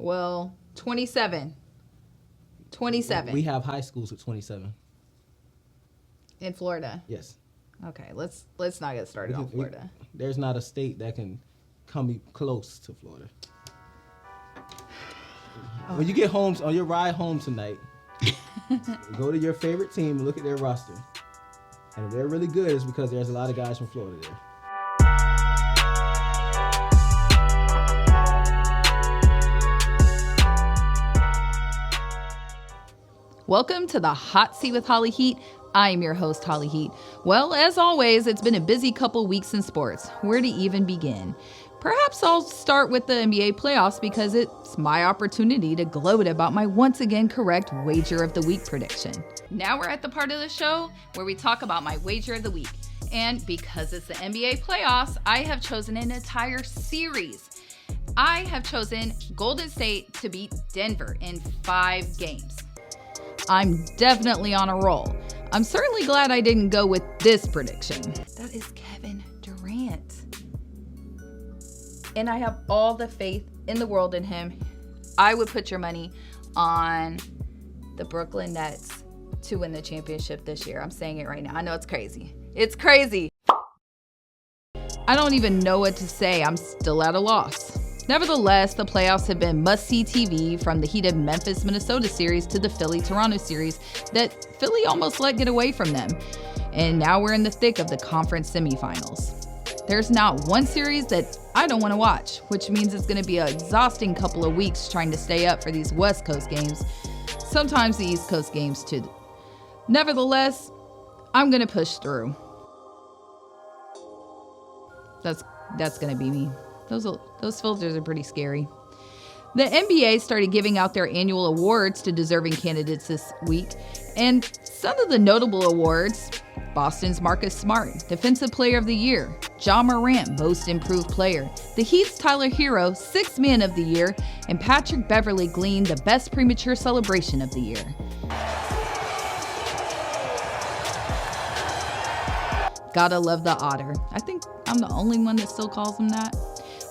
well, 27. 27. We have high schools with 27. In Florida? Yes. Okay, let's not get started on Florida. There's not a state that can come close to Florida. When you get home, on your ride home tonight, go to your favorite team and look at their roster. And if they're really good, it's because there's a lot of guys from Florida there. Welcome to the Hot Seat with Holly Heat. I'm your host, Holly Heat. Well, as always, it's been a busy couple weeks in sports. Where to even begin? Perhaps I'll start with the NBA playoffs because it's my opportunity to gloat about my once again correct Wager of the Week prediction. Now we're at the part of the show where we talk about my Wager of the Week. And because it's the NBA playoffs, I have chosen an entire series. I have chosen Golden State to beat Denver in 5 games. I'm definitely on a roll. I'm certainly glad I didn't go with this prediction. That is Kevin Durant. And I have all the faith in the world in him. I would put your money on the Brooklyn Nets to win the championship this year. I'm saying it right now. I know it's crazy. It's crazy. I don't even know what to say. I'm still at a loss. Nevertheless, the playoffs have been must-see TV, from the heated Memphis-Minnesota series to the Philly-Toronto series that Philly almost let get away from them. And now we're in the thick of the conference semifinals. There's not one series that I don't want to watch, which means it's going to be an exhausting couple of weeks trying to stay up for these West Coast games, sometimes the East Coast games too. Nevertheless, I'm going to push through. That's going to be me. Those filters are pretty scary. The NBA started giving out their annual awards to deserving candidates this week, and some of the notable awards: Boston's Marcus Smart, Defensive Player of the Year; Ja Morant, Most Improved Player; the Heat's Tyler Hero, Sixth Man of the Year; and Patrick Beverley gleaned the Best Premature Celebration of the Year. Gotta love the Otter. I think I'm the only one that still calls him that.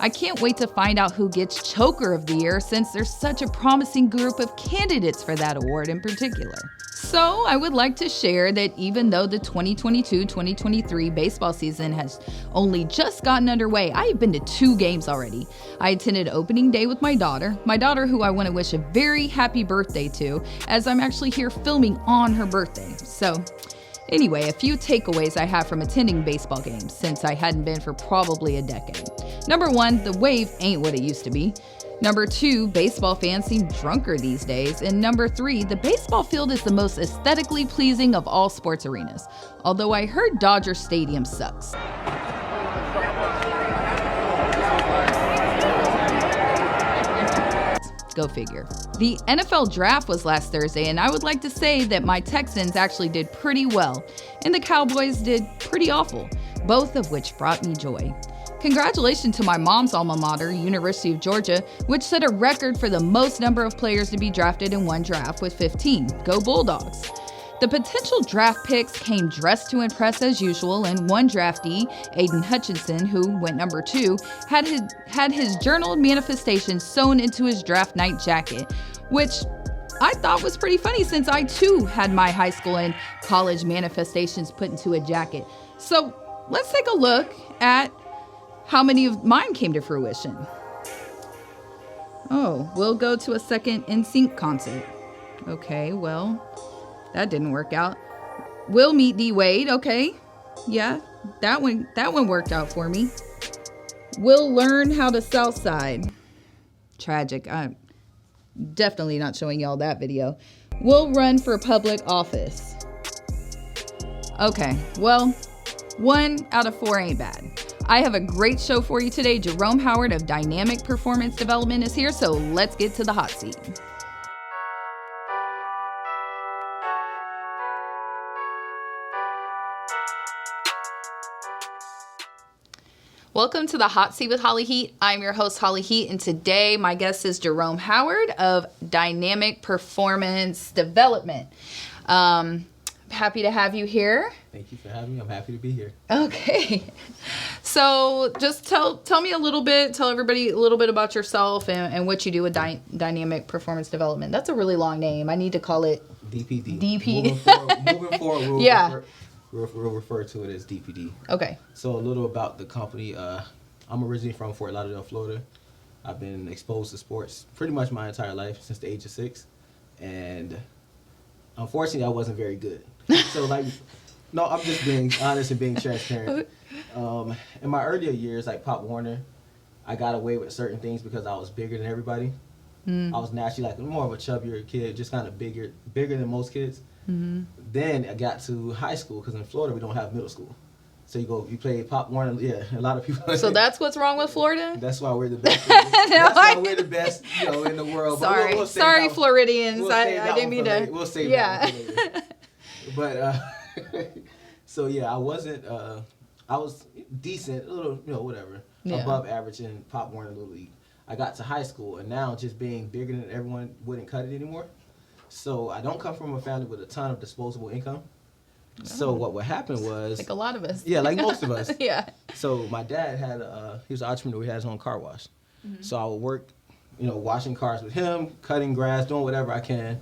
I can't wait to find out who gets Choker of the Year, since there's such a promising group of candidates for that award in particular. So I would like to share that even though the 2022-2023 baseball season has only just gotten underway, I have been to 2 games already. I attended opening day with my daughter who I want to wish a very happy birthday to, as I'm actually here filming on her birthday. So anyway, a few takeaways I have from attending baseball games, since I hadn't been for probably a decade. Number 1, the wave ain't what it used to be. Number 2, baseball fans seem drunker these days. And number 3, the baseball field is the most aesthetically pleasing of all sports arenas. Although I heard Dodger Stadium sucks. Go figure. The NFL draft was last Thursday, and I would like to say that my Texans actually did pretty well, and the Cowboys did pretty awful, both of which brought me joy. Congratulations to my mom's alma mater, University of Georgia, which set a record for the most number of players to be drafted in one draft with 15. Go Bulldogs! The potential draft picks came dressed to impress as usual, and one draftee, Aiden Hutchinson, who went number 2, had his journaled manifestations sewn into his draft night jacket, which I thought was pretty funny, since I too had my high school and college manifestations put into a jacket. So let's take a look at how many of mine came to fruition. Oh, we'll go to a second NSYNC concert. Okay, well, that didn't work out. We'll meet D Wade. Okay, yeah, that one worked out for me. We'll learn how to Southside. Tragic. I'm definitely not showing y'all that video. We'll run for public office. Okay, well, 1 out of 4 ain't bad. I have a great show for you today. Jerome Howard of Dynamic Performance Development is here, so let's get to the hot seat. Welcome to the Hot Seat with Holly Heat. I'm your host, Holly Heat, and today my guest is Jerome Howard of Dynamic Performance Development. Happy to have you here. Thank you for having me. I'm happy to be here. Okay. So just tell me tell everybody a little bit about yourself and what you do with Dynamic Performance Development. That's a really long name. I need to call it DPD. DPD. Moving forward, we'll refer to it as DPD. Okay. So a little about the company. I'm originally from Fort Lauderdale, Florida. I've been exposed to sports pretty much my entire life since the age of 6. And unfortunately, I wasn't very good. So, no, I'm just being honest and being transparent. In my earlier years, like Pop Warner, I got away with certain things because I was bigger than everybody. I was naturally more of a chubbier kid, just kind of bigger than most kids. Then I got to high school because in Florida we don't have middle school. So you play Pop Warner. Yeah, a lot of people. So that's what's wrong with Florida? That's why we're the best. That's why we're the best, in the world. Sorry, we'll sorry, Floridians. We'll I didn't mean to. We'll save that one for later. But so yeah, I wasn't. I was decent, a little, whatever, above average in Pop Warner Little League. I got to high school, and now just being bigger than everyone wouldn't cut it anymore. So I don't come from a family with a ton of disposable income. So what would happen was... Like a lot of us. Yeah, like most of us. Yeah. So my dad he was an entrepreneur. He had his own car wash. So I would work, washing cars with him, cutting grass, doing whatever I can,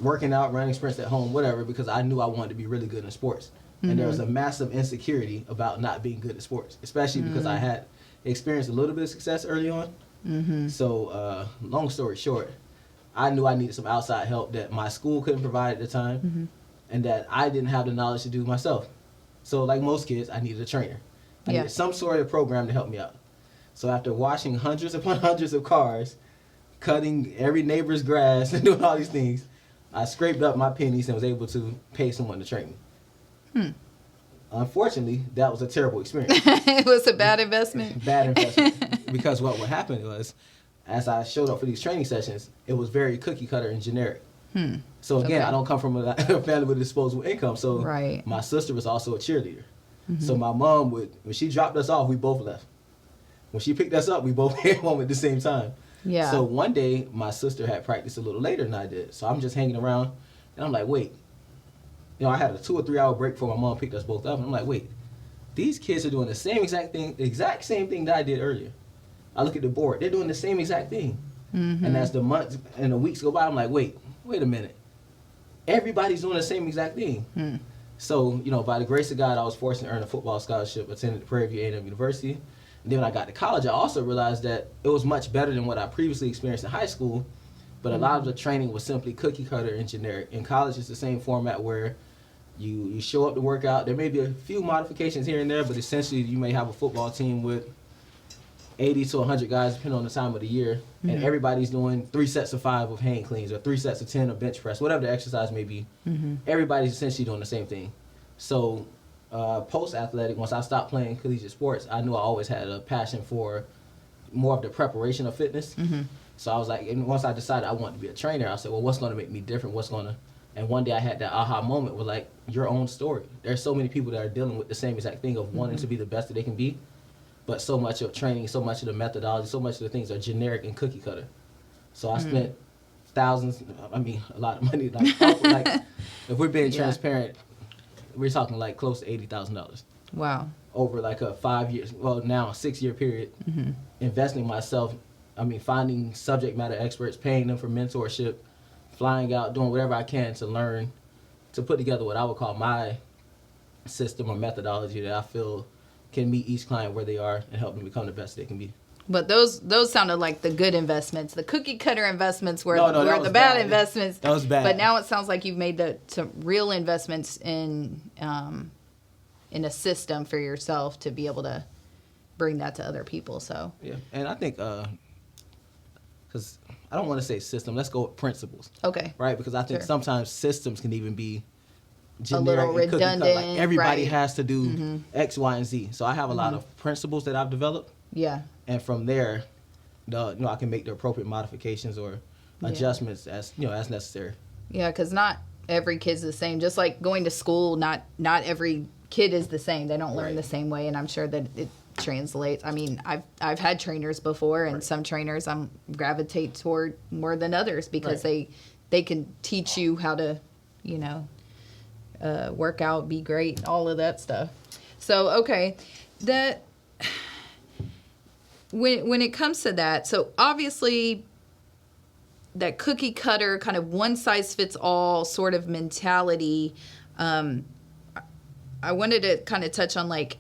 working out, running sprints at home, whatever, because I knew I wanted to be really good in sports. And there was a massive insecurity about not being good at sports, especially because I had experienced a little bit of success early on. So long story short, I knew I needed some outside help that my school couldn't provide at the time. And that I didn't have the knowledge to do myself. So like most kids, I needed a trainer. I needed some sort of program to help me out. So after washing hundreds upon hundreds of cars, cutting every neighbor's grass and doing all these things, I scraped up my pennies and was able to pay someone to train me. Unfortunately, that was a terrible experience. It was a bad investment? Bad investment. Because what would happen was, as I showed up for these training sessions, it was very cookie cutter and generic. So again, I don't come from a family with disposable income. So my sister was also a cheerleader. So my mom when she dropped us off, we both left. When she picked us up, we both came home at the same time. Yeah. So one day, my sister had practiced a little later than I did. So I'm just hanging around, and I'm like, wait. I had a 2 or 3 hour break before my mom picked us both up. And I'm like, wait, these kids are doing the same exact same thing that I did earlier. I look at the board. They're doing the same exact thing. And as the months and the weeks go by, I'm like, wait a minute. Everybody's doing the same exact thing. So, by the grace of God, I was forced to earn a football scholarship, attended Prairie View A&M University. And then when I got to college, I also realized that it was much better than what I previously experienced in high school. But a lot of the training was simply cookie cutter and generic. In college, it's the same format where you show up to work out. There may be a few modifications here and there, but essentially you may have a football team with 80 to 100 guys, depending on the time of the year, and everybody's doing 3 sets of 5 of hang cleans or 3 sets of 10 of bench press, whatever the exercise may be. Everybody's essentially doing the same thing. So post-athletic, once I stopped playing collegiate sports, I knew I always had a passion for more of the preparation of fitness. So I was like, and once I decided I wanted to be a trainer, I said, well, what's going to make me different? And one day I had that aha moment with your own story. There's so many people that are dealing with the same exact thing of wanting to be the best that they can be. But so much of training, so much of the methodology, so much of the things are generic and cookie cutter. So I spent a lot of money. If we're being transparent, we're talking close to $80,000. Wow. Over a 5 years, now a 6-year period, investing myself. Finding subject matter experts, paying them for mentorship, flying out, doing whatever I can to learn, to put together what I would call my system or methodology that I feel can meet each client where they are and help them become the best they can be. But those sounded like the good investments. The cookie cutter investments were the bad investments. That was bad. But now it sounds like you've made some real investments in a system for yourself to be able to bring that to other people. So yeah, and I think because I don't want to say system. Let's go with principles. Okay. Right, because I think sometimes systems can even be generic, a little redundant. Everybody has to do X, Y, and Z. So I have a lot of principles that I've developed. Yeah. And from there, I can make the appropriate modifications or adjustments as necessary. Yeah, because not every kid's the same. Just like going to school, not every kid is the same. They don't learn the same way, and I'm sure that it translates. I've had trainers before, and some trainers gravitate toward more than others because they can teach you how to, work out, be great, all of that stuff. So, okay, that when it comes to that, so obviously that cookie cutter kind of one size fits all sort of mentality. I wanted to kind of touch on like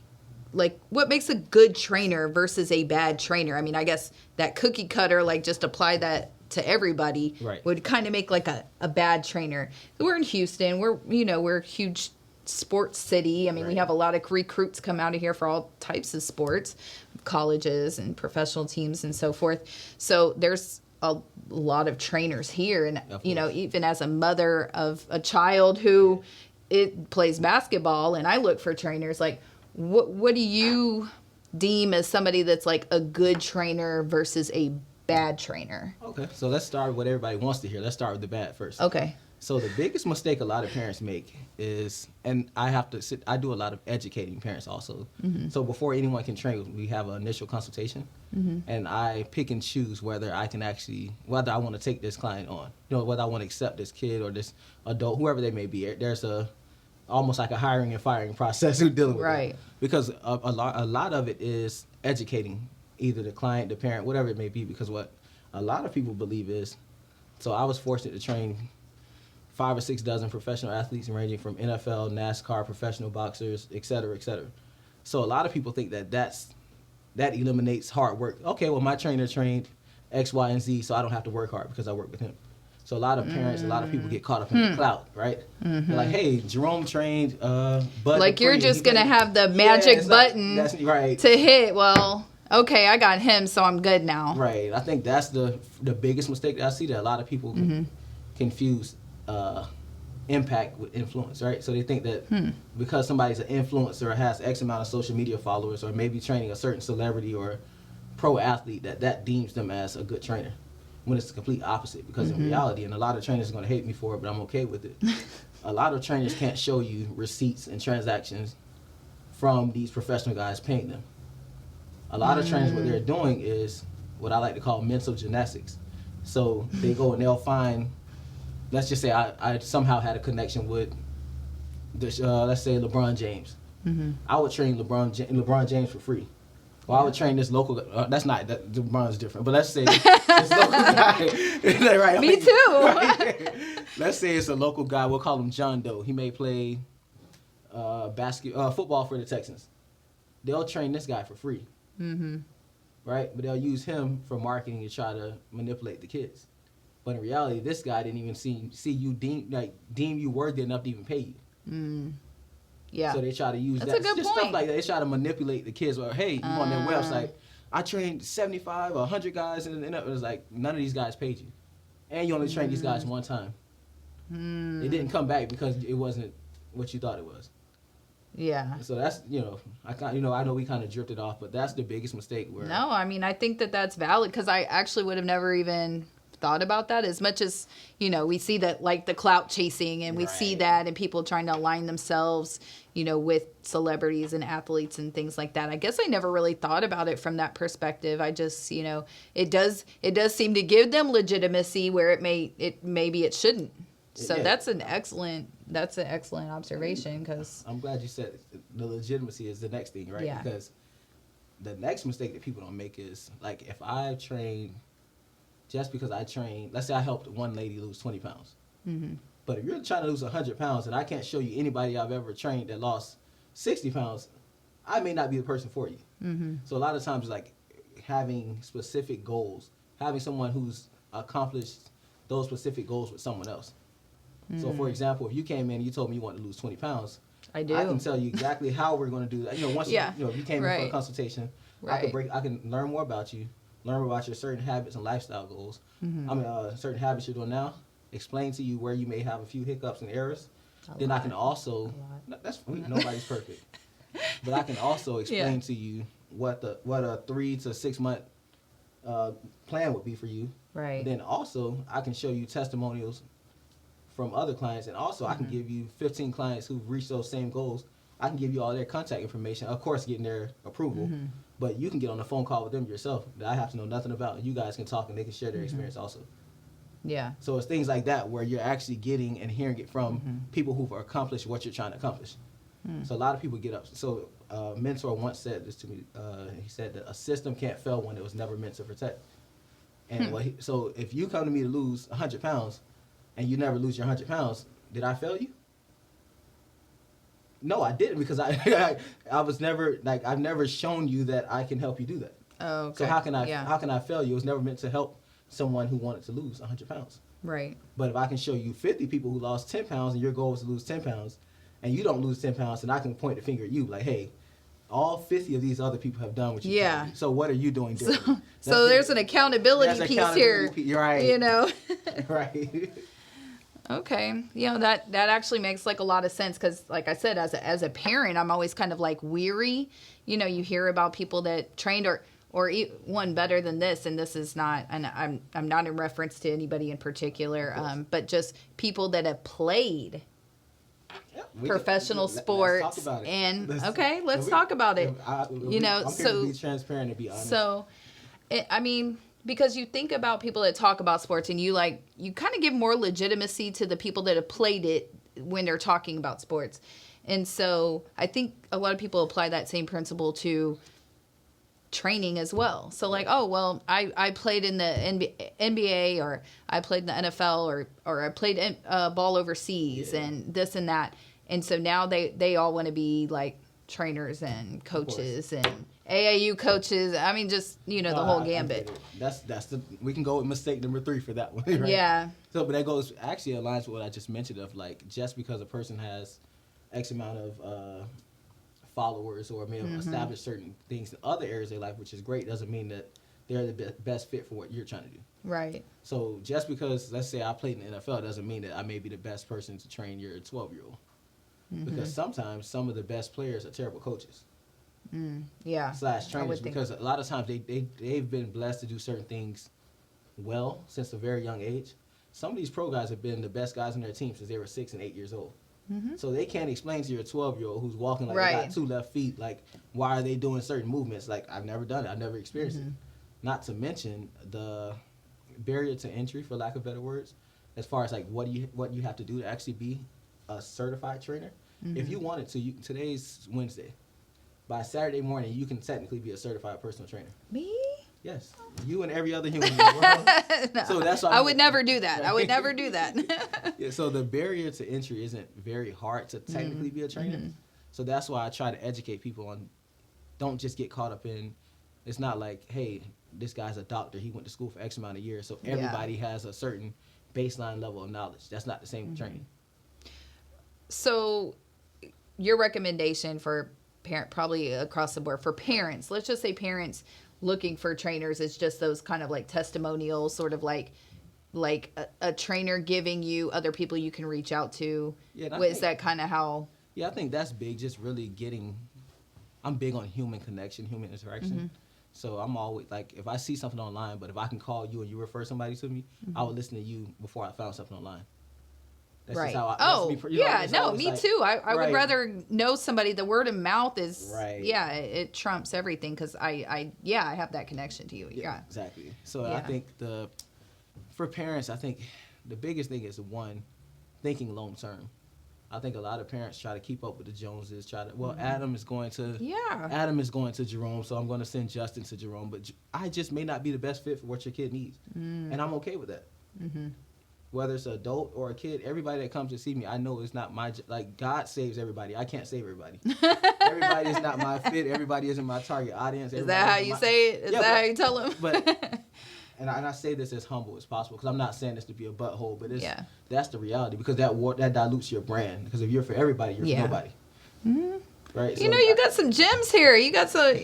what makes a good trainer versus a bad trainer. I mean, I guess that cookie cutter, like just apply that to everybody, right, would kind of make like a bad trainer. We're in Houston. We're a huge sports city. I mean, we have a lot of recruits come out of here for all types of sports, colleges and professional teams and so forth. So there's a lot of trainers here. And, even as a mother of a child who it plays basketball, and I look for trainers, like, what do you deem as somebody that's like a good trainer versus a bad trainer? Okay, so let's start with what everybody wants to hear. Let's start with the bad first. Okay. So the biggest mistake a lot of parents make is, and I do a lot of educating parents also. Mm-hmm. So before anyone can train, we have an initial consultation, and I pick and choose whether I want to take this client on, whether I want to accept this kid or this adult, whoever they may be. There's almost like a hiring and firing process who's dealing with it. Because a lot of it is educating either the client, the parent, whatever it may be, because what a lot of people believe is, so I was fortunate to train 5 or 6 dozen professional athletes ranging from NFL, NASCAR, professional boxers, et cetera, et cetera. So a lot of people think that eliminates hard work. Okay, well, my trainer trained X, Y, and Z, so I don't have to work hard because I work with him. So a lot of parents, a lot of people get caught up in the clout, right? They're like, hey, Jerome trained Bud. Like you're just going to have the magic button to hit. Well, okay, I got him, so I'm good now. Right. I think that's the biggest mistake that I see, that a lot of people confuse impact with influence, right? So they think that because somebody's an influencer or has X amount of social media followers or maybe training a certain celebrity or pro athlete, that deems them as a good trainer, when it's the complete opposite. Because in reality, and a lot of trainers are going to hate me for it, but I'm okay with it, a lot of trainers can't show you receipts and transactions from these professional guys paying them. A lot of trainers, what they're doing is what I like to call mental gymnastics. So they go and they'll find, let's just say I somehow had a connection with, let's say LeBron James. I would train LeBron James for free. Well, I would train this local. LeBron's different, but let's say this local guy. Right, Me too. Right? Let's say it's a local guy. We'll call him John Doe. He may play football for the Texans. They'll train this guy for free, right? But they'll use him for marketing to try to manipulate the kids. But in reality, this guy didn't even see you deem you worthy enough to even pay you. Yeah. So they try to use That's a good point. Stuff like that. They try to manipulate the kids. Well, hey, you on their website, I trained 75 or 100 guys, and it was like none of these guys paid you, and you only trained these guys one time. It didn't come back because it wasn't what you thought it was. Yeah. So that's I know we kind of drifted off, but that's the biggest mistake. No, I mean I think that's valid, because I actually would have never even thought about that, as much as we see that, like the clout chasing, and we see that, and people trying to align themselves with celebrities and athletes and things like that. I guess I never really thought about it from that perspective. I just it does seem to give them legitimacy where maybe it shouldn't. So that's an excellent observation, because I'm glad you said the legitimacy is the next thing, right? Yeah. Because the next mistake that people don't make is, like, if I train, just because I train, let's say I helped one lady lose 20 pounds. But if you're trying to lose 100 pounds and I can't show you anybody I've ever trained that lost 60 pounds, I may not be the person for you. So a lot of times, like, having specific goals, having someone who's accomplished those specific goals with someone else. So, for example, if you came in and you told me you wanted to lose 20 pounds, I can tell you exactly how we're going to do that. Once if you came in for a consultation, I can learn more about you, learn about your certain habits and lifestyle goals. Certain habits you're doing now, explain to you where you may have a few hiccups and errors. I can also, nobody's perfect, but I can also explain to you what a 3 to 6 month plan would be for you. Right. Then also I can show you testimonials from other clients, and also I can give you 15 clients who've reached those same goals. I can give you all their contact information, of course getting their approval, but you can get on a phone call with them yourself that I have to know nothing about, and you guys can talk and they can share their experience also. Yeah. So it's things like that where you're actually getting and hearing it from people who've accomplished what you're trying to accomplish. So a lot of people get up. So a mentor once said this to me. He said that a system can't fail when it was never meant to protect. And so if you come to me to lose 100 pounds and you never lose your 100 pounds, did I fail you? No, I didn't, because I was never, like, I've never shown you that I can help you do that. Oh, okay. So how can I fail you? It was never meant to help someone who wanted to lose 100 pounds. Right. But if I can show you 50 people who lost 10 pounds and your goal was to lose 10 pounds and you don't lose 10 pounds, then I can point the finger at you like, hey, all 50 of these other people have done what you can do. So what are you doing differently? So there's an accountability piece here. You're right. You know? Right. Okay. You know, that actually makes like a lot of sense, because like I said, as a parent, I'm always kind of like weary. You know, you hear about people that trained or one better than this, and this is not, and I'm not in reference to anybody in particular, but just people that have played professional sports. Let's talk about it. And let's talk about it. You know, I'm here to be transparent and be honest. So, I mean, because you think about people that talk about sports, and you kind of give more legitimacy to the people that have played it when they're talking about sports. And so I think a lot of people apply that same principle to training as well. So like, oh, well, I played in the NBA, or I played in the NFL, or I played ball overseas, and this and that. And so now they all want to be like trainers and coaches and AAU coaches. I mean, just, you know, the whole gambit. We can go with mistake number 3 for that one. Right? Yeah. So, but that actually aligns with what I just mentioned of, like, just because a person has X amount of followers or may have established certain things in other areas of their life, which is great, doesn't mean that they're the best fit for what you're trying to do. Right. So just because, let's say I played in the NFL, doesn't mean that I may be the best person to train your 12-year-old. Because sometimes some of the best players are terrible coaches. Yeah. / trainers, because a lot of times they've been blessed to do certain things well since a very young age. Some of these pro guys have been the best guys on their team since they were 6 and 8 years old. So they can't explain to your 12-year-old who's walking like they got 2 left feet, like, why are they doing certain movements? Like, I've never done it. I've never experienced it. Not to mention the barrier to entry, for lack of better words, as far as like what you have to do to actually be a certified trainer. If you wanted to, today's Wednesday. By Saturday morning, you can technically be a certified personal trainer. Me? Yes. You and every other human in the world. No, so that's why I would never do that. I would never do that. Yeah, so the barrier to entry isn't very hard to technically be a trainer. So that's why I try to educate people on, don't just get caught up in, it's not like, hey, this guy's a doctor, he went to school for X amount of years, so everybody has a certain baseline level of knowledge. That's not the same with training. So your recommendation for probably across the board for parents, let's just say parents looking for trainers, is just those kind of like testimonials, sort of like a trainer giving you other people you can reach out to. Is that kind of how? Yeah, I think that's big. Just really I'm big on human connection, human interaction. So I'm always like, if I see something online, but if I can call you and you refer somebody to me, I would listen to you before I found something online. That's right. Just how Me too. I would rather know somebody. The word of mouth is, it trumps everything, because I have that connection to you. Yeah. Exactly. So I think for parents, I think the biggest thing is, one, thinking long term. I think a lot of parents try to keep up with the Joneses. Adam is going to Jerome, so I'm going to send Justin to Jerome. But I just may not be the best fit for what your kid needs, and I'm okay with that. Whether it's an adult or a kid, everybody that comes to see me, I know it's not my, like, God saves everybody. I can't save everybody. Everybody is not my fit. Everybody isn't my target audience. Is that how you say it? Is that how you tell them? But, and I say this as humble as possible, because I'm not saying this to be a butthole, but that's the reality, because that dilutes your brand. Because if you're for everybody, you're for nobody. Right? So, you got some gems here. You got some,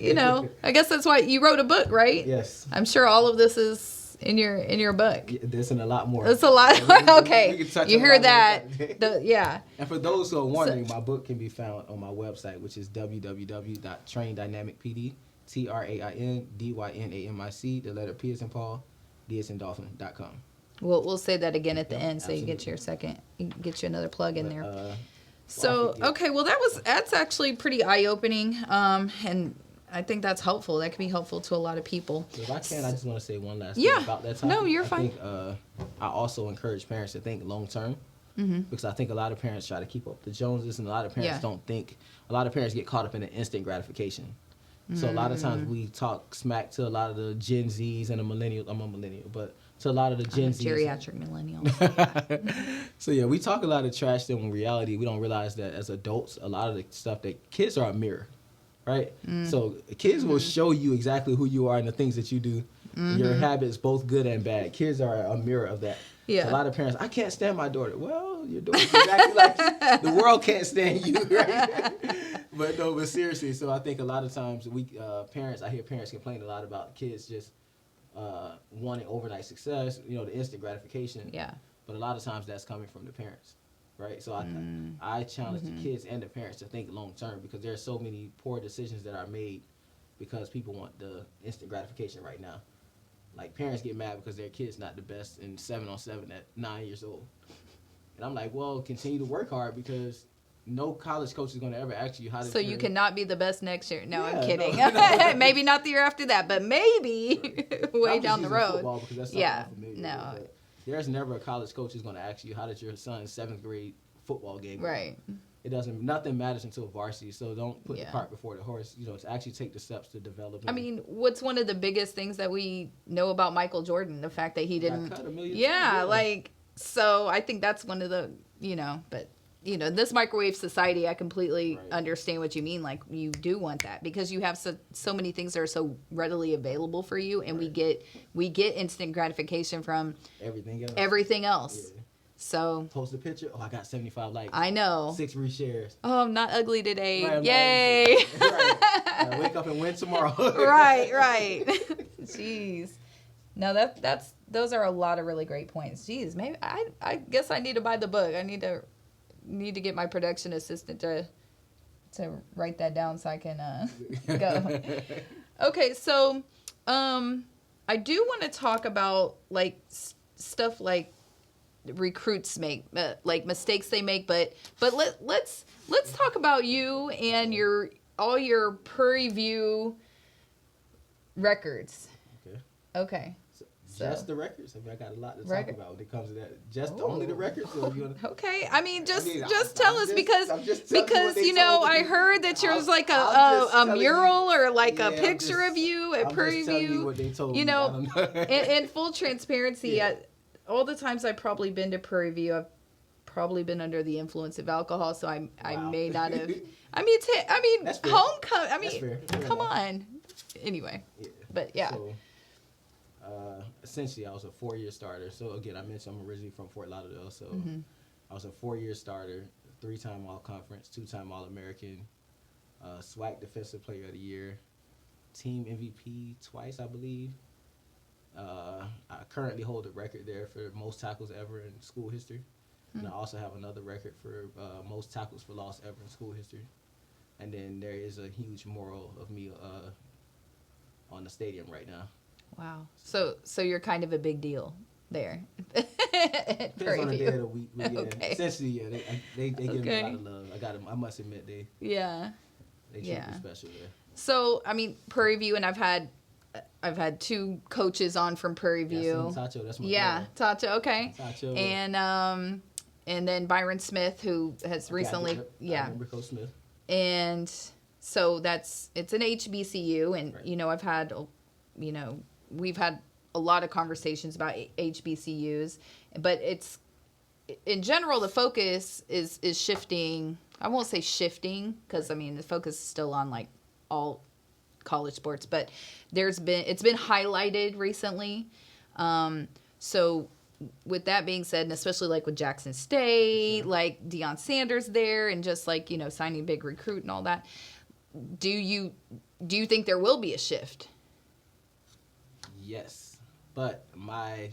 I guess that's why you wrote a book, right? Yes. I'm sure all of this is in your book. This and a lot more. It's a lot. Okay. You hear that? And for those who are wondering, my book can be found on my website, which is www.traindynamicpd, TrainDynamic, the letter P as in Paul, D as in Dolphin.com. We'll say that again at the end, so you get you another plug in there. Okay, well that's actually pretty eye-opening, and I think that's helpful. That can be helpful to a lot of people. If I can, I just want to say one last thing about that topic. No, you're fine. I think I also encourage parents to think long term. Because I think a lot of parents try to keep up the Joneses, and a lot of parents don't think. A lot of parents get caught up in the instant gratification. So a lot of times we talk smack to a lot of the Gen Zs and the millennials. I'm a millennial, but to a lot of the Gen Zs. Geriatric millennials. So yeah, we talk a lot of trash. Then in reality, we don't realize that as adults, a lot of the stuff that kids are a mirror, right? So kids will show you exactly who you are and the things that you do. Your habits, both good and bad. Kids are a mirror of that. Yeah. So a lot of parents, I can't stand my daughter. Well, your daughter's exactly like you. The world can't stand you, right? But seriously, so I think a lot of times I hear parents complain a lot about kids just wanting overnight success, the instant gratification. Yeah. But a lot of times that's coming from the parents, right? So I challenge the kids and the parents to think long term, because there are so many poor decisions that are made because people want the instant gratification right now. Like, parents get mad because their kid's not the best in 7-on-7 at 9 years old. And I'm like, well, continue to work hard, because no college coach is going to ever ask you how to. So you cannot be the best next year. No, I'm kidding. No. Maybe not the year after that, but maybe way down the road. Football, because that's I'm familiar with, but there's never a college coach who's going to ask you, how did your son's 7th grade football game go? Right. Nothing matters until varsity, so don't put the cart before the horse. To actually take the steps to develop. I mean, what's one of the biggest things that we know about Michael Jordan? The fact that he didn't. Cut $1 million. Yeah, so I think that's one of the, but this microwave society, I completely understand what you mean. Like, you do want that because you have so many things that are so readily available for you, and we get instant gratification from everything else. Yeah. So post a picture. Oh, I got 75 likes. I know. 6 reshares. Oh, I'm not ugly today. Right, yay! I wake up and win tomorrow. right. Jeez. No, those are a lot of really great points. Jeez, maybe I guess I need to buy the book. I need to get my production assistant to write that down so I can go. Okay, so I do want to talk about stuff like recruits make, like mistakes they make, but let's talk about you and all your Prairie View records. Okay. So just the records. I mean, I got a lot to talk about when it comes to that. Just only the records. Or you gonna... Okay. I mean, just tell us because I heard that there's like a mural or like a picture of you at Prairie View. In full transparency, all the times I've probably been to Prairie View, I've probably been under the influence of alcohol, so I may not have. Homecoming. I mean, come on. Anyway, but yeah. So, essentially, I was a 4-year starter. So again, I mentioned I'm originally from Fort Lauderdale, so I was a 4-year starter, 3-time All-Conference, 2-time All-American, SWAC Defensive Player of the Year, Team MVP twice, I believe. I currently hold a record there for most tackles ever in school history. And I also have another record for most tackles for loss ever in school history. And then there is a huge mural of me on the stadium right now. Wow. So you're kind of a big deal there. Depends on the day of the week. Okay. Essentially, yeah, they give me a lot of love. I must admit, they treat me special there. So, I mean, Prairie View, and I've had 2 coaches on from Prairie View. Tacho, that's my Tacho, okay. Tacho. And then Byron Smith, who has recently, I remember Coach Smith. And so it's an HBCU, and I've had, we've had a lot of conversations about HBCUs, but it's in general the focus is shifting. I won't say shifting because the focus is still on like all college sports, but it's been highlighted recently. So with that being said, and especially like with Jackson State, like Deion Sanders there, and just like signing big recruit and all that, do you think there will be a shift? Yes, but my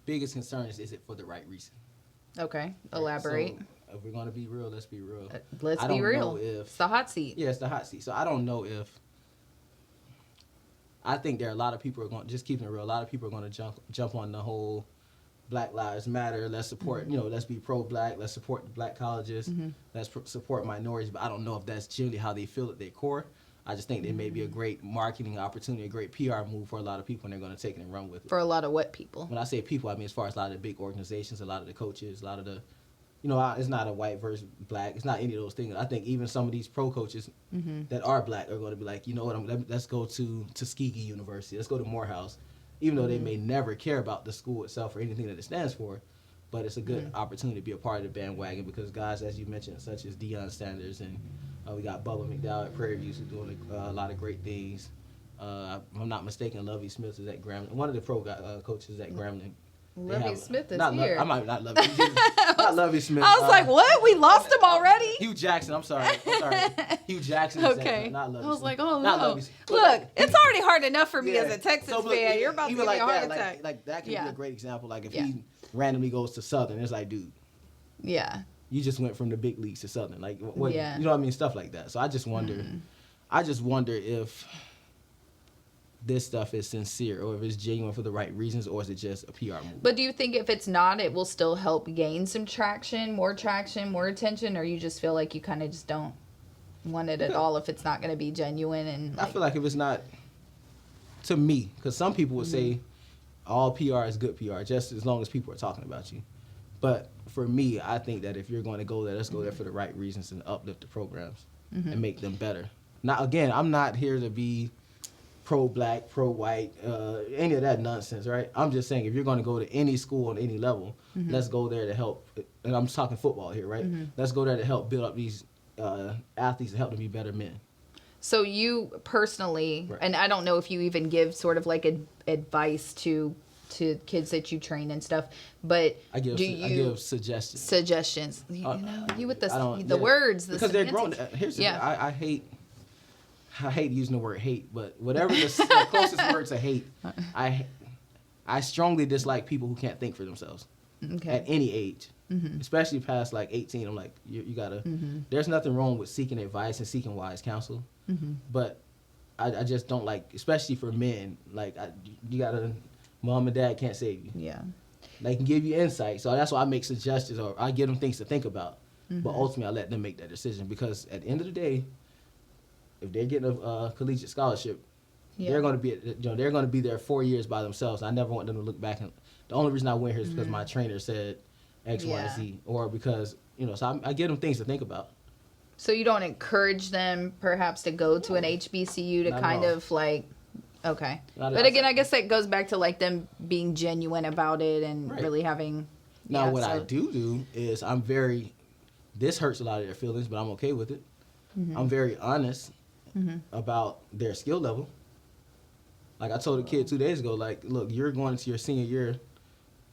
biggest concern is it for the right reason? Okay, elaborate. So if we're gonna be real, let's be real. Let's be real. It's the hot seat. Yeah, it's the hot seat. So I don't know if. I think there are a lot of people just keeping it real. A lot of people are going to jump on the whole Black Lives Matter. Let's support, let's be pro-Black. Let's support the Black colleges. Let's support minorities. But I don't know if that's generally how they feel at their core. I just think it may be a great marketing opportunity, a great PR move for a lot of people, and they're going to take it and run with it. For a lot of what people? When I say people, I mean as far as a lot of the big organizations, a lot of the coaches, a lot of the, it's not a white versus black. It's not any of those things. I think even some of these pro coaches that are black are going to be like, you know what, let's go to Tuskegee University. Let's go to Morehouse. Even though they may never care about the school itself or anything that it stands for, but it's a good opportunity to be a part of the bandwagon because guys, as you mentioned, such as Deion Sanders and we got Bubba McDowell at Prairie View who's doing a lot of great things. If I'm not mistaken, Lovey Smith is at Grambling. One of the pro coaches at Grambling. Lovey Smith is here. I might not Lovey. Not Lovey Smith. I was like, what? We lost him already? Hugh Jackson. I'm sorry. Hugh Jackson. Okay. Not Lovey I was Smith. like, oh Not no. Lovey Smith. Look, it's already hard enough for me as a Texas So, fan. You're about to give me a heart attack. Like that can be a great example. Like if Yeah. he randomly goes to Southern, it's like, dude, Yeah. you just went from the big leagues to Southern. Like, what? Yeah. You know what I mean? Stuff like that. So I just wonder. I just wonder if this stuff is sincere or if it's genuine for the right reasons or is it just a PR move. But do you think if it's not, it will still help gain some traction, more attention, or you just feel like you kind of just don't want it at all if it's not going to be genuine? And I feel like if it's not, to me, because some people would say all PR is good PR, just as long as people are talking about you. But for me, I think that if you're going to go there, let's go there for the right reasons and uplift the programs and make them better. Now, again, I'm not here to be pro-black, pro-white, any of that nonsense, right? I'm just saying if you're going to go to any school on any level, let's go there to help. And I'm talking football here, right? Let's go there to help build up these athletes and help them be better men. So you personally, and I don't know if you even give sort of like advice to kids that you train and stuff, but I give suggestions. Suggestions. You know, you with the words, the because they're grown. Here's the thing. I hate using the word hate, but whatever the closest word to hate, I strongly dislike people who can't think for themselves at any age, especially past like 18. I'm like, you gotta. There's nothing wrong with seeking advice and seeking wise counsel, but I just don't like, especially for men. Like you gotta, mom and dad can't save you. Yeah, they can give you insight, so that's why I make suggestions or I give them things to think about. But ultimately, I let them make that decision because at the end of the day, if they're getting a collegiate scholarship, they're going to be there 4 years by themselves. I never want them to look back and the only reason I went here is because my trainer said X, Y, and Z, or because so I give them things to think about. So you don't encourage them perhaps to go to an HBCU to kind of like, okay. But again, I guess that goes back to like them being genuine about it and really having. Now what I do is this hurts a lot of their feelings, but I'm okay with it. I'm very honest about their skill level. Like I told a kid 2 days ago, like, look, you're going into your senior year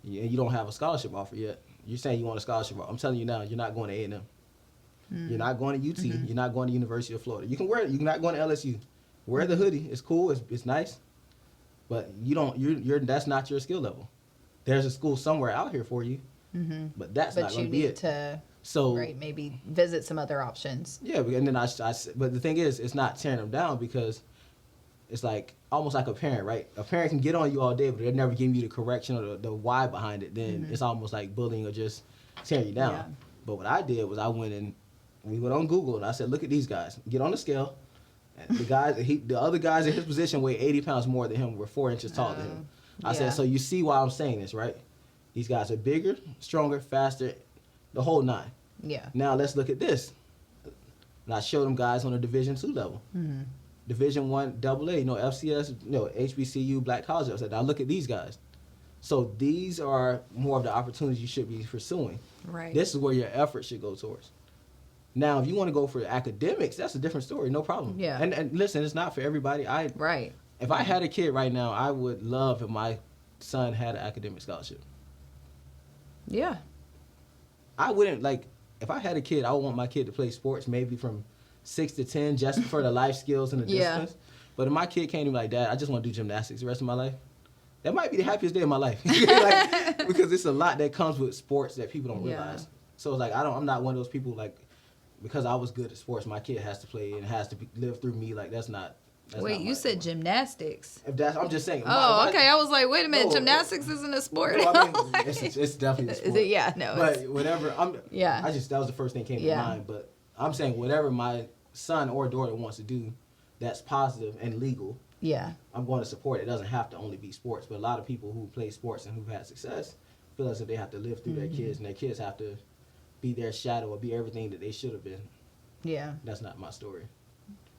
and you don't have a scholarship offer yet. You're saying you want a scholarship offer. I'm telling you now, you're not going to A&M. You're not going to UT. You're not going to University of Florida. You can wear it. You're not going to LSU. Wear the hoodie. It's cool. It's nice. But that's not your skill level. There's a school somewhere out here for you, but that's not going to be it. So maybe visit some other options. Yeah, and then but the thing is, it's not tearing them down because it's like almost like a parent, right? A parent can get on you all day, but they're never giving you the correction or the why behind it. Then it's almost like bullying or just tearing you down. Yeah. But what I did was we went on Google and I said, look at these guys. Get on the scale. And the other guys in his position weigh 80 pounds more than him. Were 4 inches taller than him. I said, so you see why I'm saying this, right? These guys are bigger, stronger, faster, the whole nine. Yeah. Now let's look at this. And I showed them guys on a Division II level. Division I, AA, FCS, HBCU, black colleges. I said, now look at these guys. So these are more of the opportunities you should be pursuing. Right. This is where your effort should go towards. Now, if you want to go for academics, that's a different story. No problem. Yeah. And listen, it's not for everybody. Right. If I had a kid right now, I would love if my son had an academic scholarship. Yeah. I wouldn't if I had a kid, I would want my kid to play sports maybe from 6 to 10 just for the life skills and the disciplines. But if my kid came to me like, Dad, I just want to do gymnastics the rest of my life, that might be the happiest day of my life. Because it's a lot that comes with sports that people don't realize. So it's like, I'm not one of those people because I was good at sports, my kid has to play and has to live through me. Like, that's not. Wait, you said gymnastics. I'm just saying. Okay. I was like, wait a minute, gymnastics isn't a sport. No, I mean, it's definitely a sport. Is it? Yeah, no. But whatever. That was the first thing that came to mind. But I'm saying whatever my son or daughter wants to do, that's positive and legal, Yeah. I'm going to support it. It doesn't have to only be sports, but a lot of people who play sports and who've had success feel as if they have to live through their kids, and their kids have to be their shadow or be everything that they should have been. Yeah. That's not my story.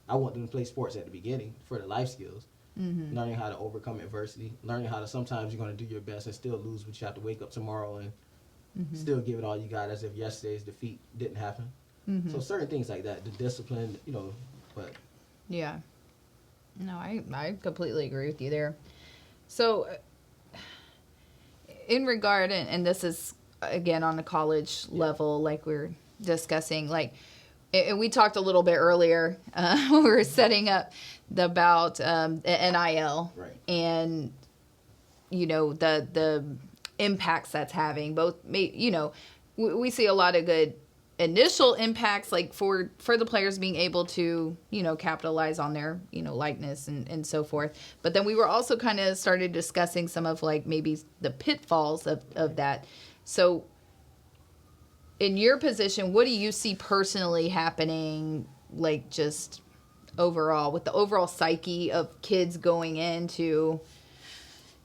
I want them to play sports at the beginning for the life skills, learning how to overcome adversity, learning how to sometimes you're going to do your best and still lose, but you have to wake up tomorrow and still give it all you got as if yesterday's defeat didn't happen. So certain things like that, the discipline, you know, but. Yeah. No, I completely agree with you there. So in regard, and this is, again, on the college level, like we're discussing, like, and we talked a little bit earlier when we were setting up about NIL, Right. and, you know, the impacts that's having. Both, you know, we see a lot of good initial impacts, like for the players being able to, you know, capitalize on their, you know, likeness and so forth. But then we were also kind of started discussing some of, like, maybe the pitfalls of that. So in your position, what do you see personally happening, like, just overall with the overall psyche of kids going into,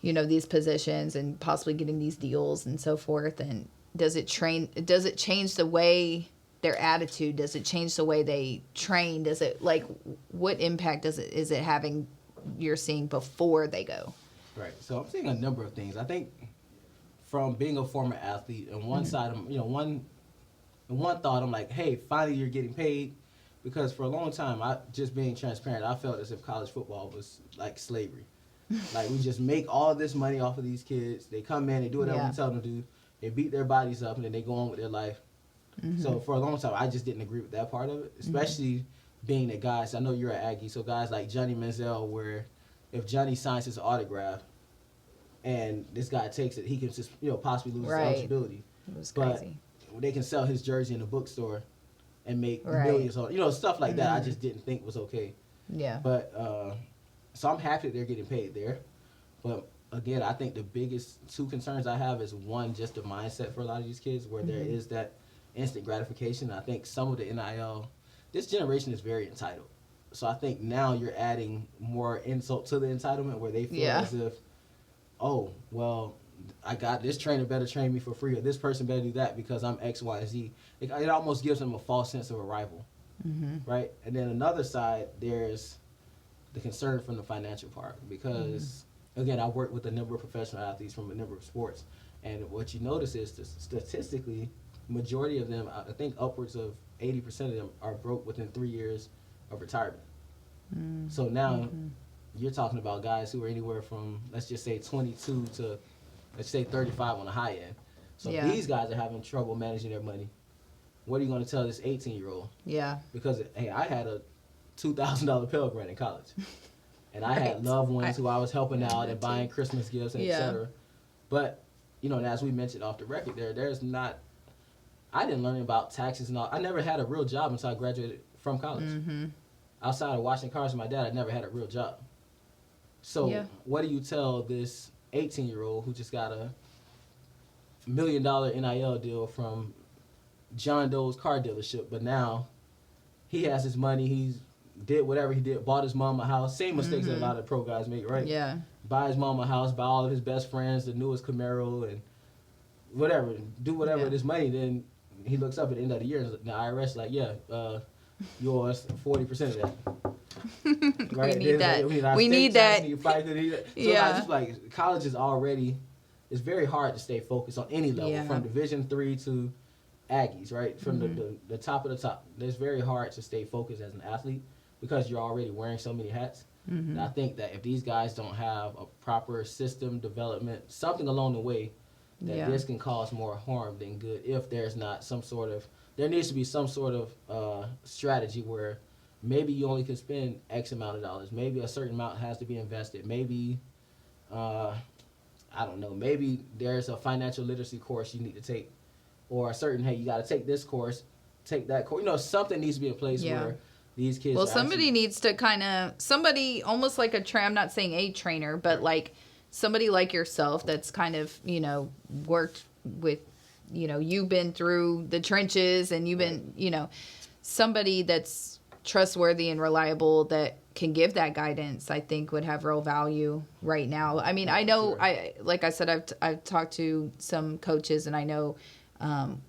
you know, these positions and possibly getting these deals and so forth? And does it change the way their attitude? Does it change the way they train? Does it, like, what impact is it having, you're seeing before they go? Right. So I'm seeing a number of things. I think from being a former athlete, on one side, you know, one thought, I'm like, hey, finally you're getting paid. Because for a long time, just being transparent, I felt as if college football was like slavery. Like, we just make all this money off of these kids. They come in, they do whatever we tell them to do. They beat their bodies up, and then they go on with their life. So for a long time, I just didn't agree with that part of it, especially being that guys, I know you're an Aggie, so guys like Johnny Manziel, where if Johnny signs his autograph and this guy takes it, he can just, you know, possibly lose his eligibility. It was crazy. But they can sell his jersey in a bookstore and make millions on, you know, stuff like that. I just didn't think was okay. Yeah. But so I'm happy that they're getting paid there. But again, I think the biggest two concerns I have is, one, just the mindset for a lot of these kids, where there is that instant gratification. I think some of the NIL, this generation is very entitled. So I think now you're adding more insult to the entitlement, where they feel as if, oh, well, I got this trainer better train me for free, or this person better do that because I'm X, Y, and Z. It almost gives them a false sense of arrival, right? And then another side, there's the concern from the financial part, because again, I work with a number of professional athletes from a number of sports, and what you notice is statistically, majority of them, I think upwards of 80% of them are broke within 3 years of retirement. So now you're talking about guys who are anywhere from, let's just say 22 to, let's say 35 on the high end. So if these guys are having trouble managing their money, what are you going to tell this 18-year-old? Yeah. Because, hey, I had a $2,000 Pell Grant in college. And I had loved ones who I was helping out and buying Christmas gifts, and et cetera. But, you know, and as we mentioned off the record there's not, I didn't learn about taxes and all. I never had a real job until I graduated from college. Outside of washing cars with my dad, I never had a real job. So what do you tell this 18-year-old who just got a $1 million NIL deal from John Doe's car dealership, but now he has his money, he's did whatever he did, bought his mom a house, same mistakes that a lot of pro guys make, right? Yeah. Buy his mom a house, buy all of his best friends the newest Camaro, and whatever, do whatever with his money. Then he looks up at the end of the year, and the IRS like, you owe us 40% of that. Right? We need that. We need that. So I just like, college is already, it's very hard to stay focused on any level, from Division III to Aggies, right? From the top of the top. It's very hard to stay focused as an athlete because you're already wearing so many hats. And I think that if these guys don't have a proper system development, something along the way, that this can cause more harm than good if there's not some sort of, there needs to be some sort of strategy where maybe you only can spend X amount of dollars. Maybe a certain amount has to be invested. Maybe, I don't know, maybe there's a financial literacy course you need to take, or a certain, hey, you got to take this course, take that course. You know, something needs to be in place where these kids. Well, somebody needs to somebody almost like I'm not saying a trainer, but like somebody like yourself that's kind of, you know, worked with, you know, you've been through the trenches and you've been, you know, somebody that's trustworthy and reliable that can give that guidance, I think would have real value right now. I mean, I know, like I said, I've talked to some coaches, and I know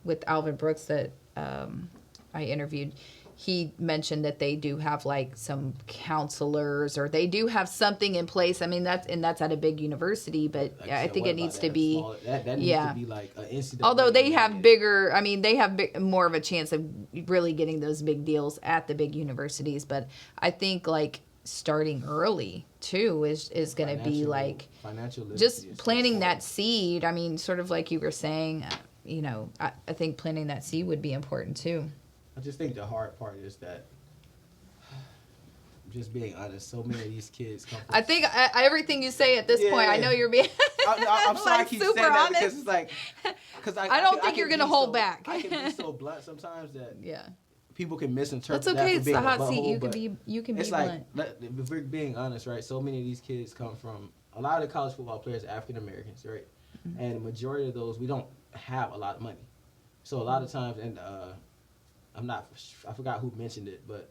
with Alvin Brooks that I interviewed, he mentioned that they do have like some counselors, or they do have something in place. I mean, that's at a big university, but Like I said, think what it needs about to that be, small, that needs to be like an NCAA. although they have bigger, I mean, they have more of a chance of really getting those big deals at the big universities. But I think like starting early too is going to be like financial just planting that seed. I mean, sort of like you were saying, you know, I think planting that seed would be important too. I just think the hard part is that, just being honest, so many of these kids come from... I think everything you say at this point, I know you're being I'm sorry, I keep super saying that honest. because it's like... Cause I don't think you're going to hold back. I can be so blunt sometimes that yeah, people can misinterpret that's okay. that It's being the hot a seat. butthole, You can be it's blunt. like, if we're being honest, right, so many of these kids come from... A lot of the college football players are African-Americans, right? Mm-hmm. And the majority of those, we don't have a lot of money. So a lot of times, and I forgot who mentioned it, but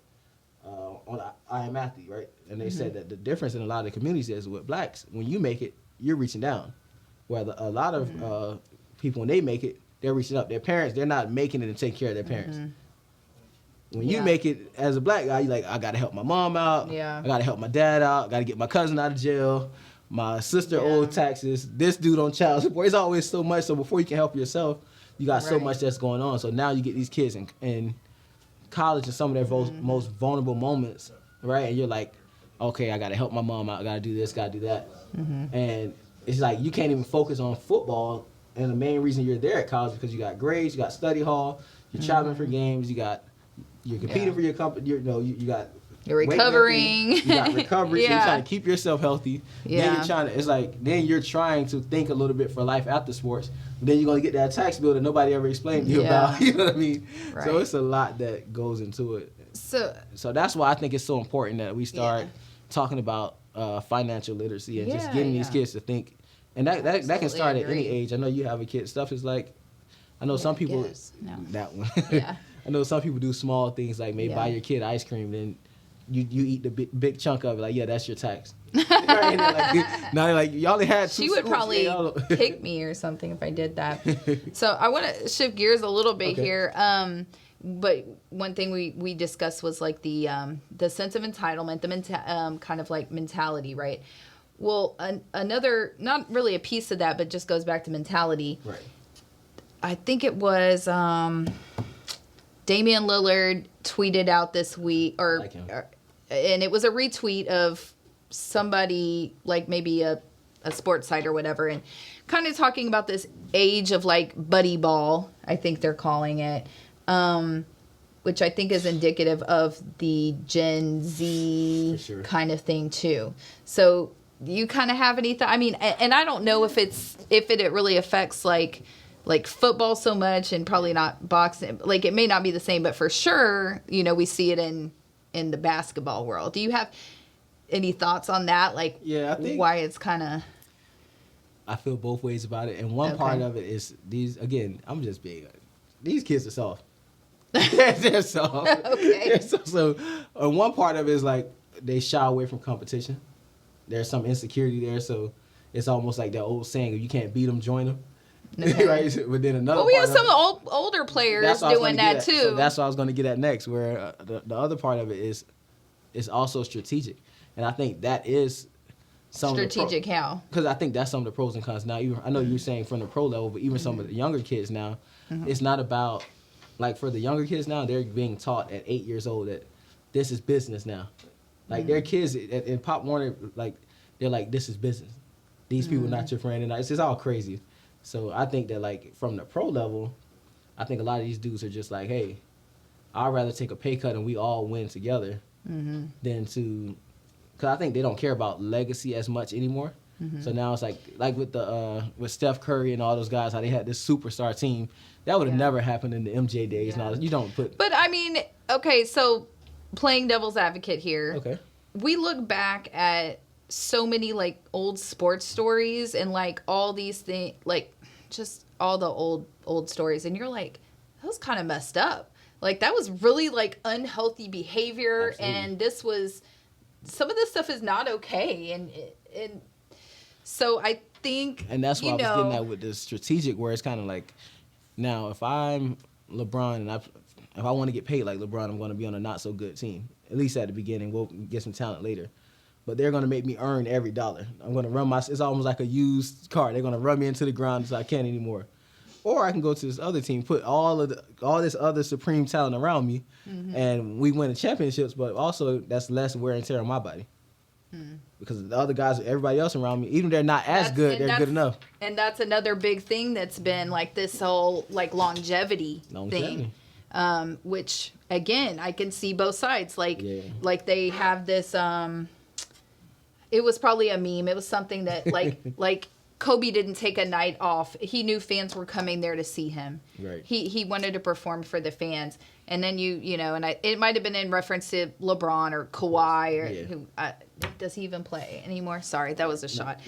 on I Am Athlete, right? And they said that the difference in a lot of the communities is with blacks, when you make it, you're reaching down. Where a lot of people, when they make it, they're reaching up. Their parents, they're not making it to take care of their parents. When you make it as a black guy, you're like, I got to help my mom out. Yeah. I got to help my dad out. I got to get my cousin out of jail. My sister owed taxes. This dude on child support. It's always so much. So before you can help yourself, you got so much that's going on. So now you get these kids in college and some of their most vulnerable moments, right? And you're like, okay, I got to help my mom out. I got to do this, got to do that. And it's like you can't even focus on football. And the main reason you're there at college is because you got grades, you got study hall, you're traveling for games, you're competing for your company. You got you're recovering. You got recovery. So you're trying to keep yourself healthy. Yeah. Then you're trying to think a little bit for life after sports. Then you're gonna get that tax bill that nobody ever explained to you about. You know what I mean? Right. So it's a lot that goes into it. So that's why I think it's so important that we start talking about financial literacy and just getting these kids to think. And that can start at any age. I know you have a kid. Stuff is like, I know some people that one. Yeah. I know some people do small things like maybe buy your kid ice cream, then you eat the big chunk of it. Like, that's your tax. Right? Now they're like, y'all only had 2 She would scoops, probably kick me or something if I did that. So I want to shift gears a little bit here. But one thing we discussed was like the sense of entitlement, the kind of like mentality, right? Well, another, not really a piece of that, but just goes back to mentality. Right. I think it was Damian Lillard tweeted out this week, and it was a retweet of somebody like maybe a sports site or whatever, and kind of talking about this age of like buddy ball, I think they're calling it, which I think is indicative of the Gen Z kind of thing too. So you kind of have any I mean, and I don't know if it really affects like football so much, and probably not boxing. Like, it may not be the same, but for sure, we see it in the basketball world. Do you have any thoughts on that? Like, I think why it's kind of... I feel both ways about it. And one part of it is these kids are soft. They're soft. Okay. So one part of it is like they shy away from competition. There's some insecurity there. So it's almost like that old saying, if you can't beat them, join them. Okay. Right, but then another. Well, we have some older players doing that too. So that's what I was going to get at next. Where the other part of it is also strategic, and I think that is some strategic. How? Because I think that's some of the pros and cons. Now, I know you're saying from the pro level, but even some of the younger kids now, it's not about like for the younger kids now, they're being taught at 8 years old that this is business now. Like their kids in Pop Warner, like they're like, this is business. These people are not your friend, and it's just all crazy. So I think that, like, from the pro level, I think a lot of these dudes are just like, hey, I'd rather take a pay cut and we all win together than to, because I think they don't care about legacy as much anymore. So now it's like with Steph Curry and all those guys, how they had this superstar team. That would have never happened in the MJ days. Now you don't put. But I mean, okay, so playing devil's advocate here. Okay. We look back at so many like old sports stories and like all these things, like just all the old stories, and you're like, that was kind of messed up. Like, that was really like unhealthy behavior. Absolutely. And this was some of this stuff is not okay, and so I think, and that's what I was getting at with the strategic, where it's kind of like, now if I'm LeBron and if I want to get paid like LeBron, I'm going to be on a not so good team. At least at the beginning, we'll get some talent later. But they're going to make me earn every dollar. I'm going to run it's almost like a used car. They're going to run me into the ground so I can't anymore. Or I can go to this other team, put all this other supreme talent around me, and we win the championships. But also, that's less wear and tear on my body, because the other guys, everybody else around me, even if they're not as good, they're good enough. And that's another big thing that's been like this whole like longevity thing, which again I can see both sides. Like they have this. It was probably a meme. It was something that like Kobe didn't take a night off. He knew fans were coming there to see him. Right. He wanted to perform for the fans. And then you know, and it might have been in reference to LeBron or Kawhi or who does he even play anymore? Sorry, that was a shot.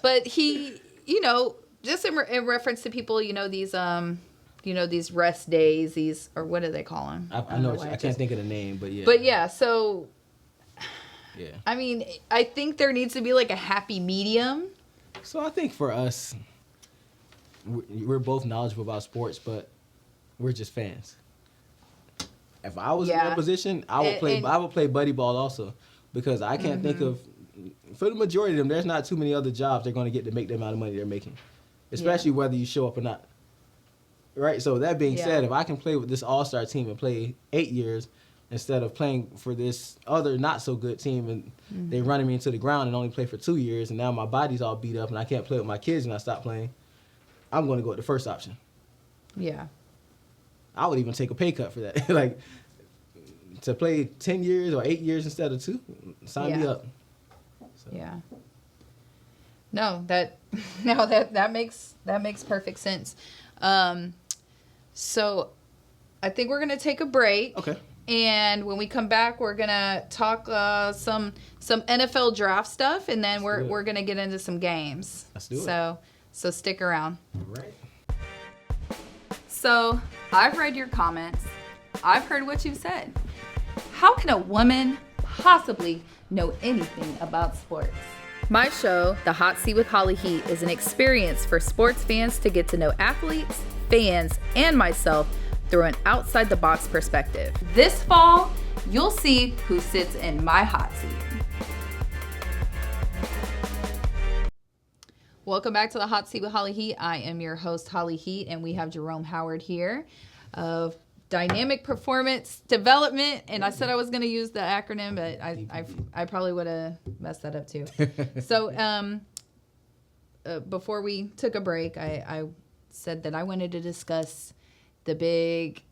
But he, you know, just in reference to people, you know, these rest days, these, or what do they call them? I know. I can't think of the name, but yeah. But yeah, so. Yeah. I mean, I think there needs to be like a happy medium. So I think for us, we're both knowledgeable about sports, but we're just fans. If I was in that position, I would play buddy ball also, because I can't think of, for the majority of them, there's not too many other jobs they're going to get to make the amount of money they're making, especially whether you show up or not. Right. So that being said, if I can play with this all-star team and play 8 years instead of playing for this other not so good team, and they running me into the ground and only play for 2 years, and now my body's all beat up and I can't play with my kids and I stop playing, I'm going to go with the first option. Yeah. I would even take a pay cut for that. Like, to play 10 years or 8 years instead of 2, sign me up. So. Yeah. No, that makes perfect sense. So I think we're going to take a break. Okay. And when we come back, we're gonna talk some NFL draft stuff, and then we're gonna get into some games. Let's do it. So stick around. All right. So I've read your comments. I've heard what you've said. How can a woman possibly know anything about sports? My show, The Hot Seat with Holly Heat, is an experience for sports fans to get to know athletes, fans, and myself through an outside-the-box perspective. This fall, you'll see who sits in my hot seat. Welcome back to the Hot Seat with Holly Heat. I am your host, Holly Heat, and we have Jerome Howard here of Dynamic Performance Development. And I said I was going to use the acronym, but I probably would have messed that up too. So before we took a break, I said that I wanted to discuss the big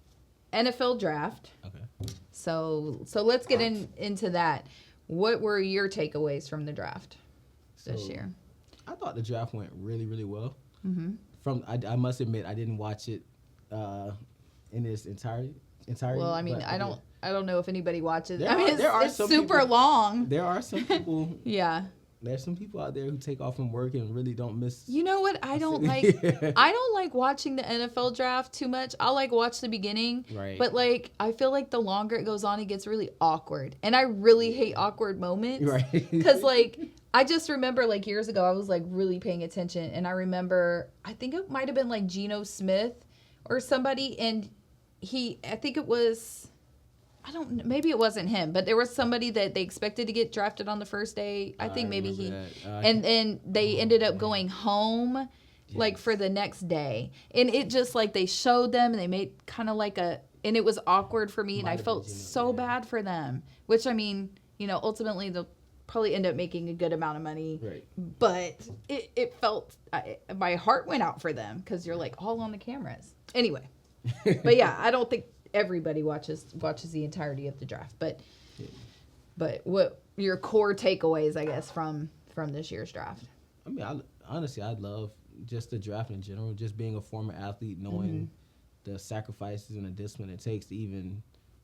NFL draft. Okay. So let's get into that. What were your takeaways from the draft this year? I thought the draft went really, really well. Mm-hmm. I must admit, I didn't watch it in its entirety. Well, I mean, I don't know if anybody watches. It's super long. There are some people. Yeah. There's some people out there who take off from work and really don't miss. You know what? I don't like. I don't like watching the NFL draft too much. I'll watch the beginning, right? But I feel like the longer it goes on, it gets really awkward, and I really hate awkward moments, right? Because I just remember years ago, I was really paying attention, and I remember I think it might have been Geno Smith or somebody, and I think it was. I don't know. Maybe it wasn't him, but there was somebody that they expected to get drafted on the first day. I think maybe he, and then they ended up going home, for the next day. And it just they showed them and they made kind of and it was awkward for me, and I felt so bad for them. Which ultimately they'll probably end up making a good amount of money. Right. But it felt my heart went out for them because you're all on the cameras. Anyway, but yeah, I don't think everybody watches the entirety of the draft, but what your core takeaways, I guess, from this year's draft? I mean, honestly, I love just the draft in general, just being a former athlete, knowing the sacrifices and the discipline it takes to even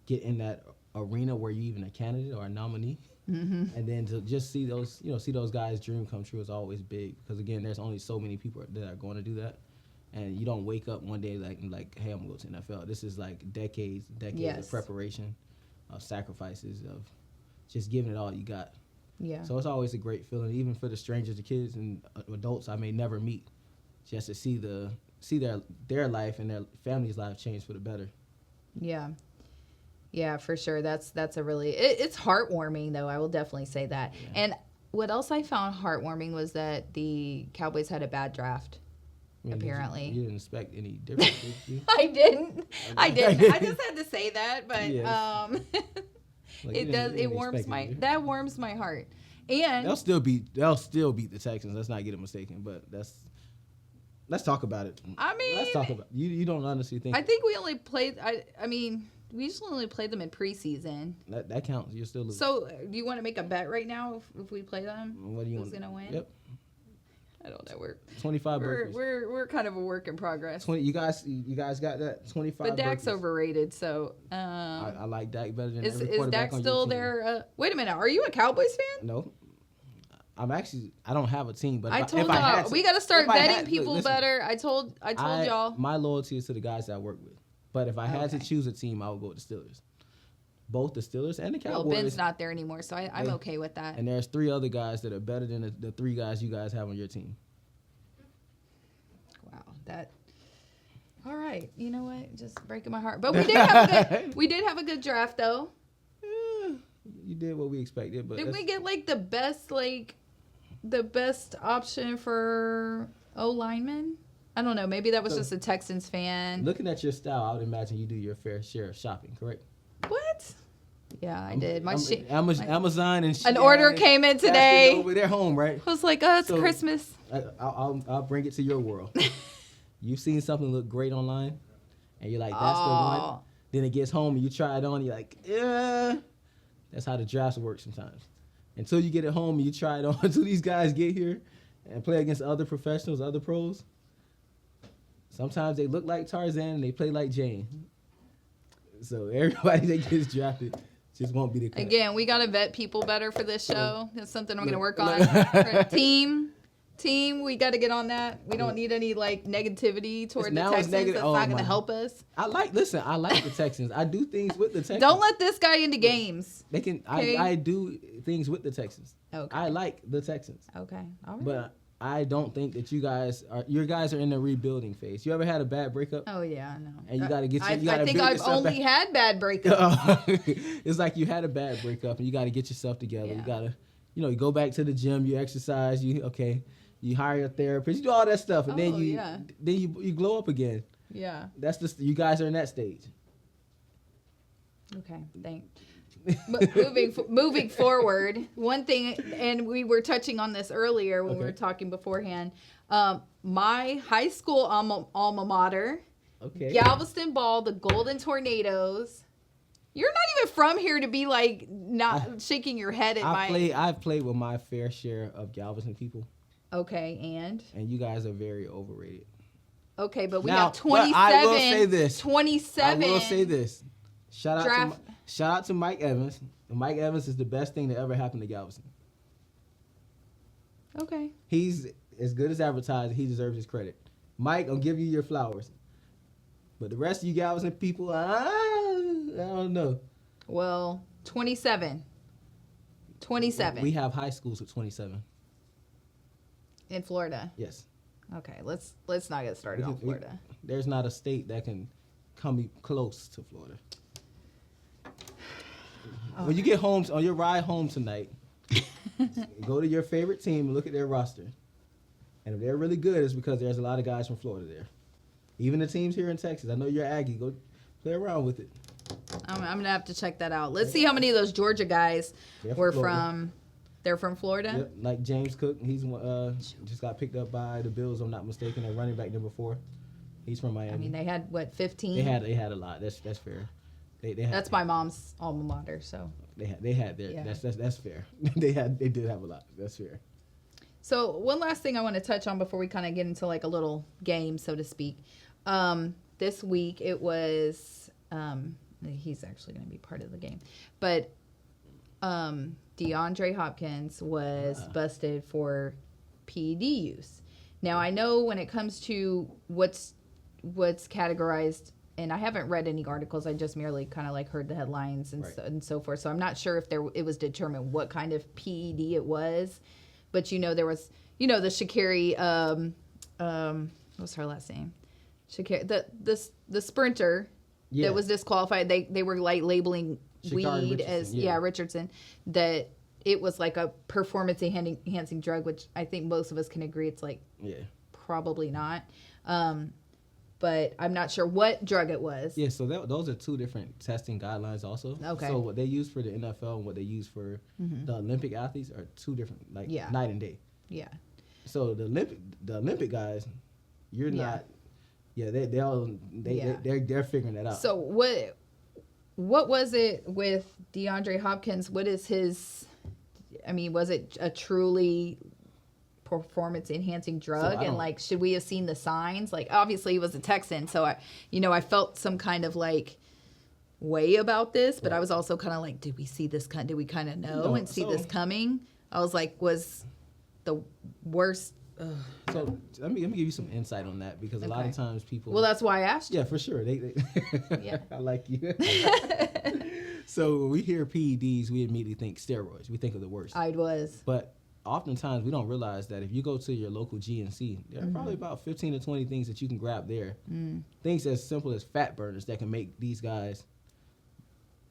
get in that arena where you're even a candidate or a nominee, and then to just see those guys' dream come true is always big, because again, there's only so many people that are going to do that. And you don't wake up one day hey, I'm going to go to NFL. This is decades yes. of preparation, of sacrifices, of just giving it all you got. Yeah. So it's always a great feeling, even for the strangers, the kids and adults I may never meet, just to see their life and their family's life change for the better. Yeah. Yeah, for sure. That's a really, it's heartwarming though. I will definitely say that. Yeah. And what else I found heartwarming was that the Cowboys had a bad draft. I mean, apparently. You didn't expect any difference, did you? I didn't. I just had to say that, but yes. It warms my heart. And they'll still beat the Texans. Let's not get it mistaken, but let's talk about it. I mean, let's talk about you don't honestly think. I think we only played. I mean, we usually only played them in preseason. That counts. You're still losing. So, do you want to make a bet right now if we play them? What do you Who's gonna win? Yep. I don't know. We're 25. We're kind of a work in progress. 20. You guys got that 25. But Dak's overrated, so. I like Dak better than every Is quarterback Dak on still your team. there? Wait a minute. Are you a Cowboys fan? No. I don't have a team, but I told y'all we got to start vetting people better. I told y'all. My loyalty is to the guys that I work with. But if I had to choose a team, I would go with the Steelers. Both the Steelers and the Cowboys. Well, Ben's not there anymore, so I'm okay with that. And there's 3 other guys that are better than the 3 guys you guys have on your team. Wow, that. All right, you know what? Just breaking my heart. But we did have a good draft though. You did what we expected, but did we get the best option for O lineman? I don't know. Maybe that was just a Texans fan. Looking at your style, I would imagine you do your fair share of shopping, correct? What? Yeah, I did. Amazon and an order came in today. Over their home, right? I was like, oh, it's Christmas. I'll bring it to your world. You've seen something look great online, and you're like, that's the one. Then it gets home and you try it on. You're like, yeah. That's how the drafts work sometimes. Until you get it home and you try it on, until these guys get here and play against other professionals, other pros. Sometimes they look like Tarzan and they play like Jane. So everybody that gets drafted just won't be the cut. Again, we got to vet people better for this show. That's something I'm going to work on. Team, we got to get on that. We don't need any negativity toward the Texans. That's not going to help us. I like the Texans. I do things with the Texans. Don't let this guy into games. They can. Okay? I do things with the Texans. Okay. I like the Texans. Okay. All right. But I don't think that you guys are in the rebuilding phase. You ever had a bad breakup? Oh yeah, I know. And you got to get. I think I've only had bad breakups. It's like you had a bad breakup, and you got to get yourself together. Yeah. You got to, you go back to the gym, you exercise, you hire a therapist, you do all that stuff, and then you glow up again. Yeah. That's just you guys are in that stage. Okay, thanks. Moving forward, one thing, and we were touching on this earlier when we were talking beforehand. My high school alma mater, Galveston Ball, the Golden Tornadoes. You're not even from here to be not shaking your head at I've played with my fair share of Galveston people. Okay, and you guys are very overrated. Okay, but we have 27. But I will say this. 27. I will say this. Shout out to Mike Evans. Mike Evans is the best thing that ever happened to Galveston. Okay. He's as good as advertised. He deserves his credit. Mike, I'll give you your flowers. But the rest of you Galveston people, I don't know. Well, 27. 27. We have high schools with 27. In Florida? Yes. Okay, let's not get started on Florida. There's not a state that can come close to Florida. When you get home, on your ride home tonight, go to your favorite team and look at their roster. And if they're really good, it's because there's a lot of guys from Florida there. Even the teams here in Texas. I know you're Aggie. Go play around with it. I'm going to have to check that out. Let's see how many of those Georgia guys were from. They're from Florida? Yep, like James Cook. He's just got picked up by the Bills, if I'm not mistaken. They're running back number 4. He's from Miami. I mean, they had, 15? They had a lot. That's fair. That's my mom's alma mater, so. They had their, that's fair. They did have a lot. That's fair. So one last thing I want to touch on before we kind of get into a little game, so to speak. This week it was, he's actually going to be part of the game, but DeAndre Hopkins was busted for PED use. Now I know when it comes to what's categorized and I haven't read any articles. I just merely kind of like heard the headlines and, and so forth. So I'm not sure if it was determined what kind of PED it was. But, there was, the Sha'Carri, what's her last name? Sha'Carri, the sprinter that was disqualified. They were like labeling Sha'Carri weed as, Richardson, that it was like a performance enhancing drug, which I think most of us can agree it's like probably not. But I'm not sure what drug it was. Yeah, so those are two different testing guidelines also. Okay. So what they use for the NFL and what they use for the Olympic athletes are two different, like night and day. Yeah. So the Olympic guys, you're not. Yeah, they're figuring that out. So what was it with DeAndre Hopkins? What is his? I mean, was it a truly performance enhancing drug? And like, should we have seen the signs? Like, obviously he was a Texan, so I felt some kind of like way about this, but I was also kind of like, did we see this? Did we kind of know and see this coming? I was like, was the worst. So let me give you some insight on that, because a lot of times people. Well, that's why I asked you. Yeah, for sure. They yeah. I like you. So when we hear PEDs, we immediately think steroids. We think of the worst. But oftentimes we don't realize that if you go to your local GNC, there are probably about 15 to 20 things that you can grab there. Things as simple as fat burners that can make these guys,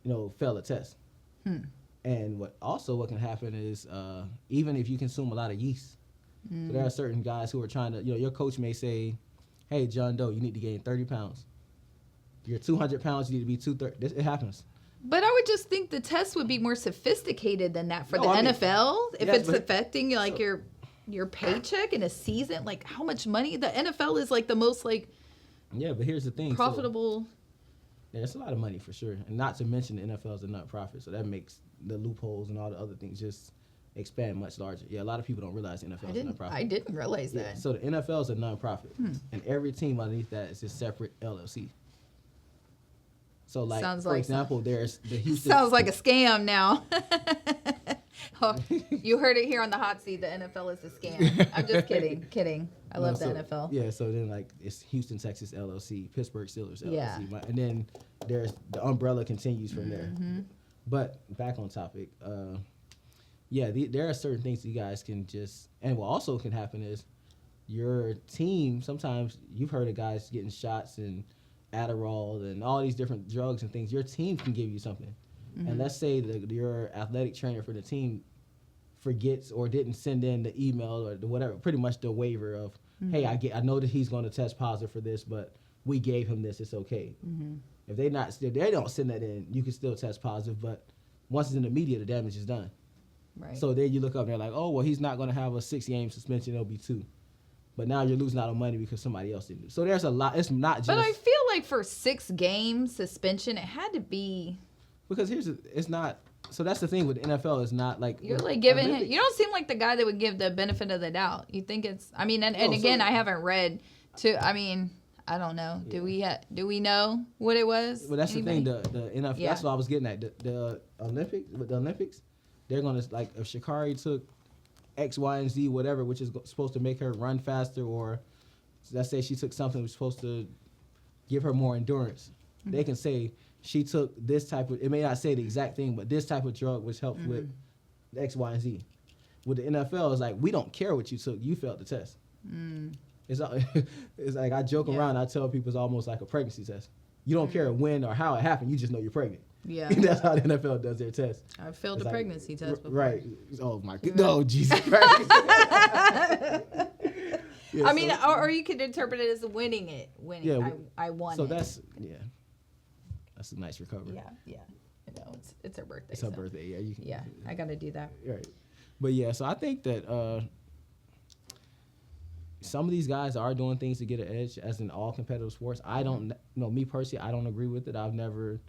fail a test. And what can happen is even if you consume a lot of yeast. So there are certain guys who are trying to, your coach may say, hey, John Doe, you need to gain 30 pounds. You're 200 pounds, you need to be 230. It happens. But I would just think the test would be more sophisticated than that for the NFL. If it's affecting like your paycheck in a season, like how much money the NFL is like the most like. Yeah, but here's the thing. Profitable. It's a lot of money for sure, and not to mention the NFL is a nonprofit, so that makes the loopholes and all the other things just expand much larger. Yeah, a lot of people don't realize the NFL is a nonprofit. I didn't realize that. So the NFL is a nonprofit, and every team underneath that is a separate LLC. So, like, for example, there's the Houston. Sounds like a scam now. You heard it here on the hot seat. The NFL is a scam. I'm just kidding. I love the NFL. Yeah, so then, like, it's Houston, Texas LLC, Pittsburgh Steelers LLC. And then there's the umbrella continues from there. But back on topic, there are certain things that you guys can just, and what also can happen is your team, sometimes you've heard of guys getting shots and Adderall and all these different drugs and things. Your team can give you something. And let's say that your athletic trainer for the team forgets or didn't send in the email or the whatever, pretty much the waiver of, hey, I know that he's going to test positive for this, but we gave him this, it's okay. If they don't send that in, you can still test positive, but once it's in the media, the damage is done. Right. So then you look up and they're like, oh, well, he's not going to have a 6-game suspension, it'll be 2. But now you're losing out on money because somebody else didn't do it. So there's a lot. It's not just. But I feel like for 6-game suspension, it had to be. Because it's not. So that's the thing with the NFL. It's not like. You're like giving him. You don't seem like the guy that would give the benefit of the doubt. You think it's. I mean, and again, I haven't read. I mean, I don't know. Yeah. Do we know what it was? Well, that's the thing. The NFL. Yeah. That's what I was getting at. The Olympics, they're gonna, like, if Sha'Carri took X, Y, and Z, whatever, which is supposed to make her run faster, or let's say she took something that was supposed to give her more endurance. They can say she took this type of, it may not say the exact thing, but this type of drug which helped with X, Y, and Z. With the NFL, it's like, we don't care what you took. You failed the test. It's like I joke around. I tell people it's almost like a pregnancy test. You don't care when or how it happened. You just know you're pregnant. Yeah, that's how the NFL does their test. I failed a pregnancy test before. Right. Oh my God. No, Jesus Christ. I mean, or you could interpret it as winning it. Yeah, I won. So that's that's a nice recovery. Yeah. It's her birthday. It's her birthday. Yeah, I got to do that. Right. But yeah, so I think that some of these guys are doing things to get an edge, as in all competitive sports. I don't know, me personally, I don't agree with it. I've never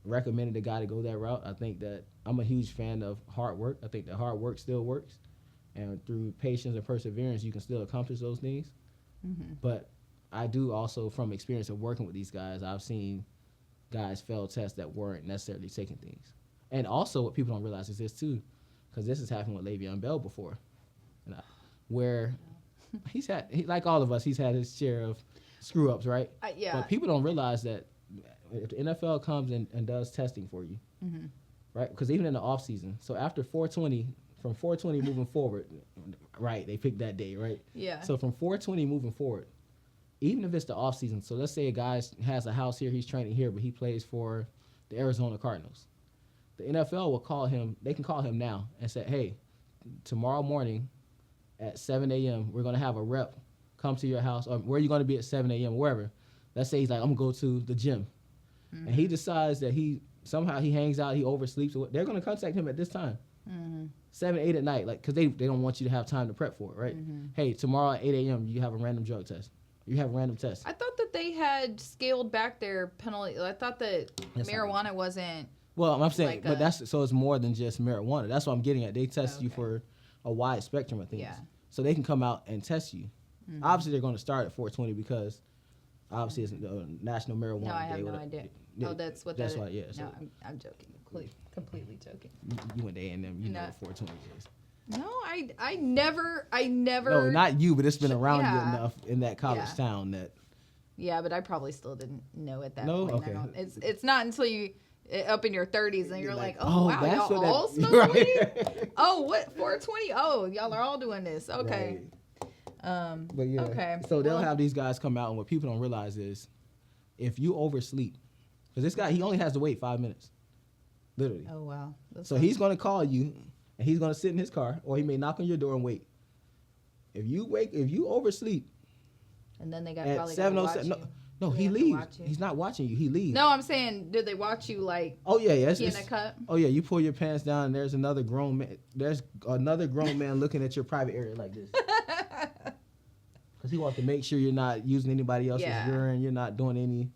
recommended a guy to go that route. I think that I'm a huge fan of hard work. I think that hard work still works, and through patience and perseverance, you can still accomplish those things. But I do also, from experience of working with these guys, I've seen guys fail tests that weren't necessarily taking things. And also, what people don't realize is this too, because this has happened with Le'Veon Bell before, where like all of us, he's had his share of screw ups, right? Yeah. But people don't realize that if the NFL comes and does testing for you, right? Because even in the off season, so after 420, from 420 moving forward, right? They picked that day, right? Yeah. So from 420 moving forward, even if it's the off season, so let's say a guy has a house here, he's training here, but he plays for the Arizona Cardinals. The NFL will call him. They can call him now and say, "Hey, tomorrow morning at 7 a.m., we're gonna have a rep come to your house, or where are you gonna be at 7 a.m. or wherever." Let's say he's like, "I'm gonna go to the gym," and he decides that he hangs out, he oversleeps. They're gonna contact him at this time, 7, 8 at night, like because they don't want you to have time to prep for it, right? Hey, tomorrow at 8 a.m. you have a random drug test. You have a random test. I thought that they had scaled back their penalty. I thought that marijuana wasn't. Well, I'm saying, like but that's so it's more than just marijuana. That's what I'm getting at. They test you for a wide spectrum of things. Yeah. So they can come out and test you. Obviously, they're going to start at 420 because obviously it's the National Marijuana Day. No, I have no idea. Yeah, Oh, that's what that's that why, is. yeah. So No, I'm joking. Completely joking. you went to A&M. You know what 420 is. No, I never. No, not you, but it's been around you enough in that college Yeah. town that. Yeah, but I probably still didn't know at that No? point. Okay. It's not until you up in your 30s and you're like, oh, wow, that's y'all what all that- smoke right. weed? Oh, what 420? Oh, y'all are all doing this. Okay. Right. But yeah. Okay. So they'll Well- have these guys come out, and what people don't realize is, if you oversleep, because this guy, he only has to wait 5 minutes, literally. Oh wow. So he's going to call you, and he's going to sit in his car, or he may knock on your door and wait. If you oversleep and then they got at probably 7:07, no, he leaves. He's not watching you. He leaves. No, I'm saying, did they watch you like? Oh yeah, Pee in a cup? Oh yeah, you pull your pants down, and there's another grown man. There's another grown man looking at your private area like this, because he wants to make sure you're not using anybody else's urine. You're not doing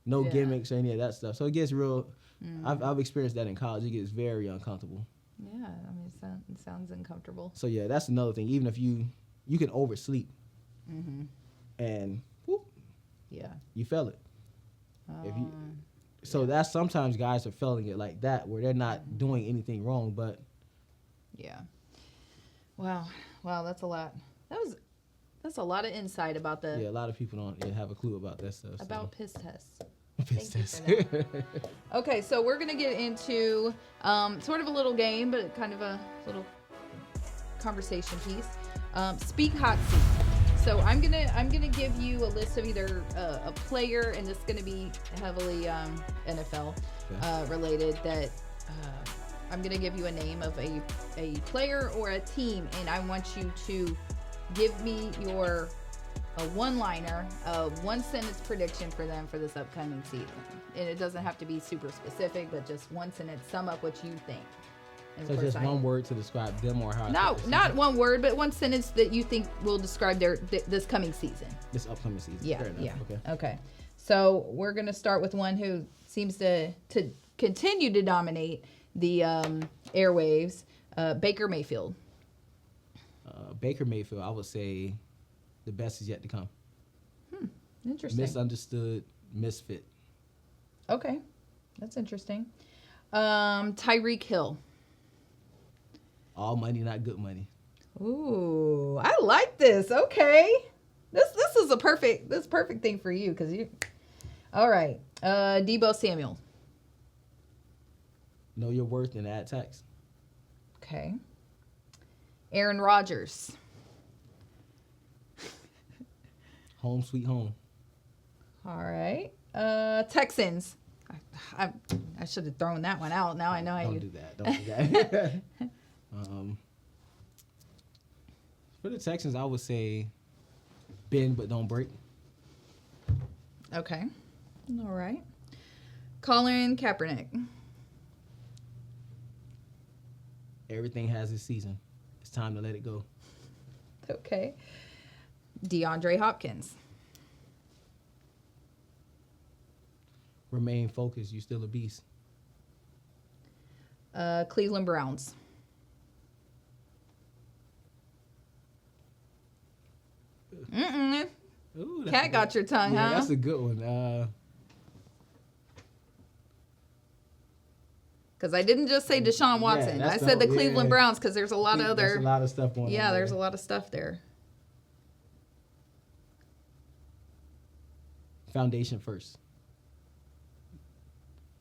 no gimmicks or any of that stuff. So it gets real. I've experienced that in college. It gets very uncomfortable. Yeah, I mean, it sounds uncomfortable. So yeah, that's another thing. Even if you can oversleep, and whoop, Yeah. you feel it. That's sometimes guys are feeling it like that, where they're not doing anything wrong, but Yeah. Wow, that's a lot. That's a lot of insight about a lot of people don't have a clue about that stuff. about piss tests. Piss Thank you for that. Okay, so we're gonna get into sort of a little game, but kind of a little conversation piece. Speak hot seat. So I'm gonna give you a list of either a player, and this is gonna be heavily NFL related. That I'm gonna give you a name of a player or a team, and I want you to give me a one-liner, a one-sentence prediction for them for this upcoming season. And it doesn't have to be super specific, but just one sentence. Sum up what you think. And So of course just one word to describe them or how. No, not one word, but one sentence that you think will describe this coming season. This upcoming season. Yeah, Fair enough. yeah. Okay. Okay. So we're gonna start with one who seems to continue to dominate the airwaves. Baker Mayfield. Baker Mayfield, I would say, the best is yet to come. Interesting. Misunderstood, misfit. Okay, that's interesting. Tyreek Hill. All money, not good money. Ooh, I like this. Okay, this is a perfect thing for you because you. All right, Deebo Samuel. Know your worth and add tax. Okay. Aaron Rodgers. Home sweet home. All right. Texans. I should have thrown that one out. Now I know how Don't you do that. Don't do that. For the Texans, I would say bend but don't break. Okay. All right. Colin Kaepernick. Everything has its season. It's time to let it go. Okay. DeAndre Hopkins. Remain focused. You still a beast. Cleveland Browns. Mm-mm. Ooh, that's Cat a good- got your tongue, yeah, huh? That's a good one. Because I didn't just say Deshaun Watson. that's I the said the whole- Cleveland yeah. Browns because there's a lot of There's other. a lot of stuff going on. Yeah, there's there. a lot of stuff there. foundation first.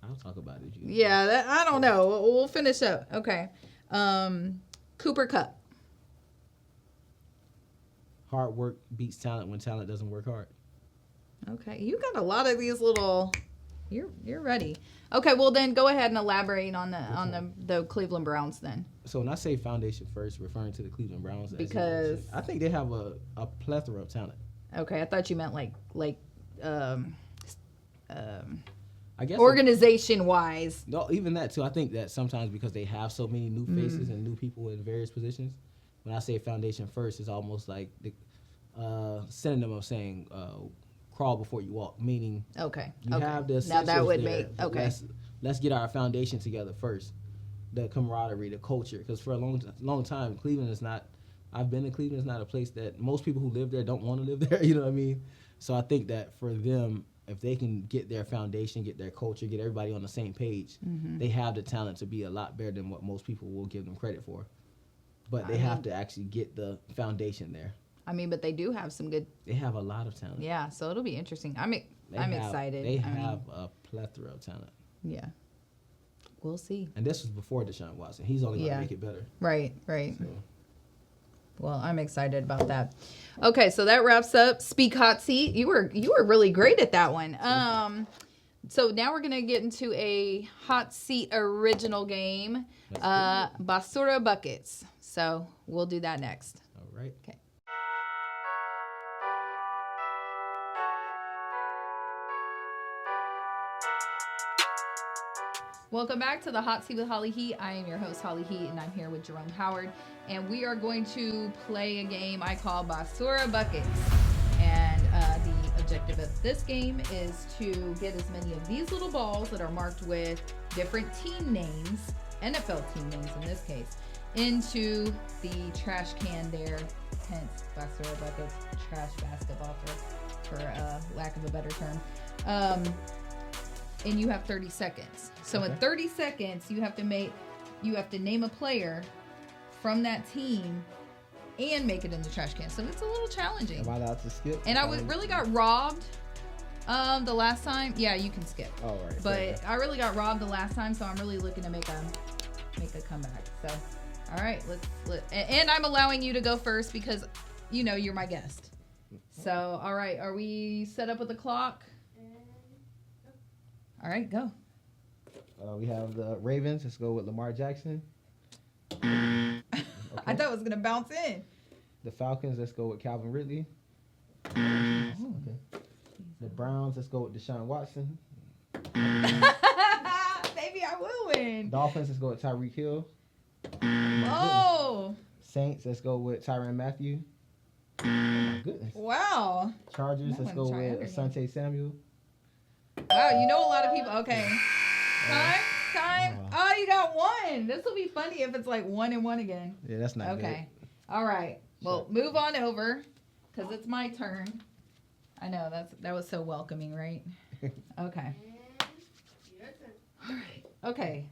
I'll talk about it. Yeah, I don't know. We'll finish up. Okay. Cooper Cup. Hard work beats talent when talent doesn't work hard. Okay, you got a lot of these little. You're ready. Okay, well then go ahead and elaborate on the Cleveland Browns then. So when I say foundation first, referring to the Cleveland Browns, Because I think they have a plethora of talent. Okay, I thought you meant like I guess organization wise. No, even that too. I think that sometimes because they have so many new faces and new people in various positions, when I say foundation first, it's almost like the synonym of saying crawl before you walk, meaning you have the essentials now that would there, make let's get our foundation together first, the camaraderie, the culture, because for a long time Cleveland is not. I've been to Cleveland. It's not a place that most people who live there don't want to live there. You know what I mean? So I think that for them, if they can get their foundation, get their culture, get everybody on the same page, they have the talent to be a lot better than what most people will give them credit for. But they have to actually get the foundation there. I mean, but they do have some good. They have a lot of talent. Yeah, so it'll be interesting. I'm excited. They have a plethora of talent. Yeah, we'll see. And this was before Deshaun Watson. He's only going to make it better. Right. So. Well, I'm excited about that. Okay, so that wraps up Speak Hot Seat. You were really great at that one. So now we're gonna get into a hot seat original game, Basura Buckets. So we'll do that next. All right. Okay. Welcome back to the Hot Seat with Holly Heat. I am your host, Holly Heat, and I'm here with Jerome Howard. And we are going to play a game I call Basura Buckets. And the objective of this game is to get as many of these little balls that are marked with different team names, NFL team names in this case, into the trash can there, hence Basura Buckets, trash basketball for lack of a better term. And you have 30 seconds. So in 30 seconds, you have to name a player from that team and make it in the trash can. So it's a little challenging. Am I allowed to skip? And I really got robbed the last time. Yeah, you can skip. All right. But I really got robbed the last time, so I'm really looking to make a comeback. So, all right, and I'm allowing you to go first because you're my guest. So, all right, are we set up with the clock? All right, go. We have the Ravens. Let's go with Lamar Jackson. Okay. I thought it was going to bounce in. The Falcons. Let's go with Calvin Ridley. Okay. The Browns. Let's go with Deshaun Watson. Maybe I will win. Dolphins. Let's go with Tyreek Hill. Oh. Saints. Let's go with Tyrann Mathieu. Oh my goodness. Wow. Chargers. Let's go with Asante Samuel. Wow, you know a lot of people. Okay. Time. Oh, you got one. This will be funny if it's like 1-1 again. Yeah, that's not good. Okay. All right. Well, move on over because it's my turn. I know that was so welcoming, right? Okay. All right. Okay.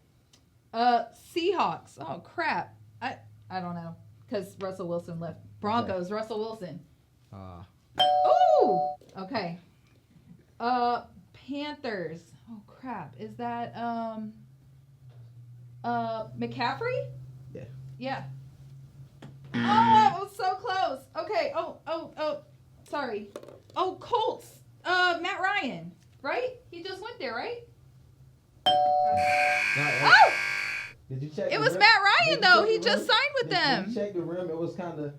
Seahawks. Oh crap. I don't know because Russell Wilson left. Broncos. Okay. Russell Wilson. Ooh. Okay. Panthers. Oh crap. Is that McCaffrey? Yeah. Yeah. Oh, I was so close. Okay. Oh, sorry. Oh, Colts. Matt Ryan. Right? He just went there, right? Oh! Did you check? It was Matt Ryan though. He just signed with them. Did you check the rim? It was kind of.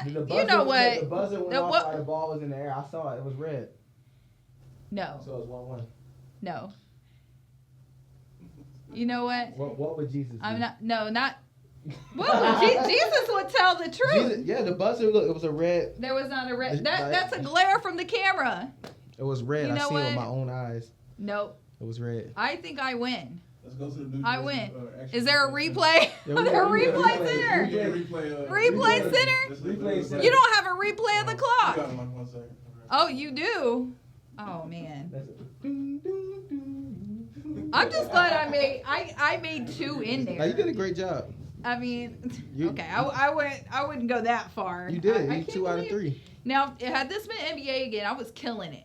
You know what? The buzzer went off while the ball was in the air. I saw it. It was red. No. So it was 1-1. No. You know what? What would Jesus do? I'm not. No, not. What would Jesus would tell the truth. The buzzer. Look, it was a red. There was not a red. That's a glare from the camera. It was red. You know I seen it with my own eyes. Nope. It was red. I think I win. Let's go to the new. I win. Is there a replay? Is there a replay center? Replay center? You don't have a replay of the clock. Got him, like 1 second. Oh, you do? Oh man. I'm just glad I made 2 in there. Now, you did a great job. I mean, okay, I wouldn't go that far. You did. You 2 out of 3. Now, had this been NBA again, I was killing it.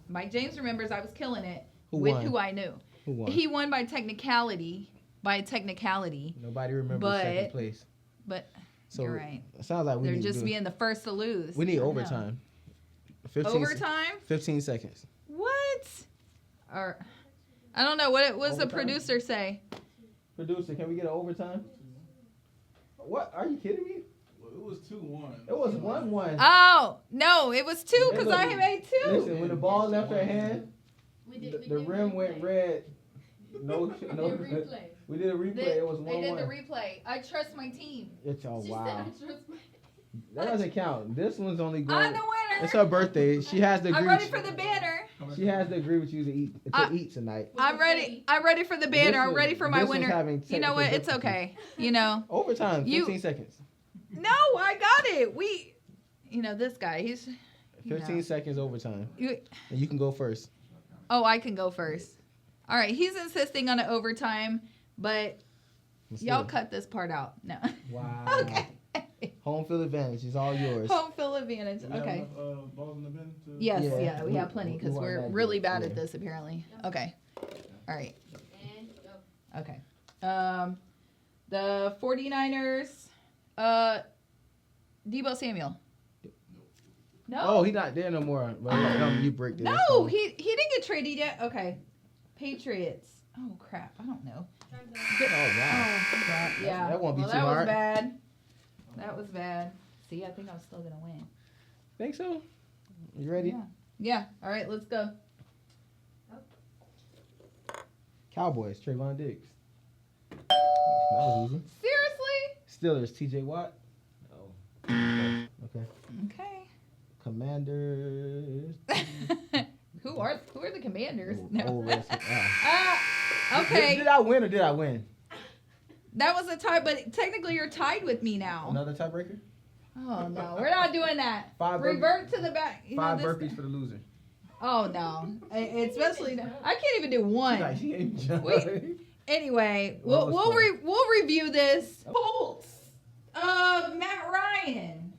Mike James remembers I was killing it who I knew. Who won? He won by technicality. Nobody remembers second place. But So you're right. It sounds like They're just being the first to lose. We need I know. overtime. Overtime? 15 seconds. What? Or I don't know. What's the Overtime? producer say? Producer, can we get an overtime? What? Are you kidding me? Well, it was 2-1. It was 1-1. Oh no, it was 2 because I made 2. Listen, when the ball left her hand, the rim went red. No. Replay. We did a replay. It was 1-1. They did the replay. I trust my team. It's wow. I trust my... That doesn't count. This one's only I'm going. the winner. It's her birthday. She has to agree. I'm ready with for the banner. She has to agree with you to eat tonight. I'm ready. I'm ready for the banner. I'm ready for my this one's winner. having You know what? It's technical okay. You know. Overtime. 15 seconds. No, I got it. This guy. He's. 15 seconds overtime. You, And you can go first. oh, I can go first. All right. He's insisting on an overtime, but Let's y'all do it. cut this part out. No. Wow. Okay. Home field advantage is all yours. Home field advantage. Do we have Okay. enough, balls in the bin? Yes, Yeah, yeah, we have plenty because we want we're that really good, bad yeah. at this apparently. Okay. All right. And go. Okay. The 49ers, Debo Samuel. No. Oh, he's not there no more. But you break this. No, he didn't get traded yet. Okay. Patriots. Oh crap, I don't know. Oh wow. Oh crap. Yeah. That won't be too that hard. was bad. That was bad. See, I think I'm still gonna win. Think so? You ready? Yeah. Yeah. All right, let's go. Cowboys, Trayvon Diggs. That was easy. Seriously? Steelers, TJ Watt. Oh. Okay. Okay. Commanders. Who are the Commanders? Oh, No. listen. Okay. Did I win or did I win? That was a tie, but technically you're tied with me now. Another tiebreaker? Oh no, we're not doing that. Five Revert to the back. You know, 5 this- burpees for the loser. Oh no, especially I can't even do one. Like, she ain't Wait. Anyway, Well, we'll that's we'll review this. Colts. Matt Ryan,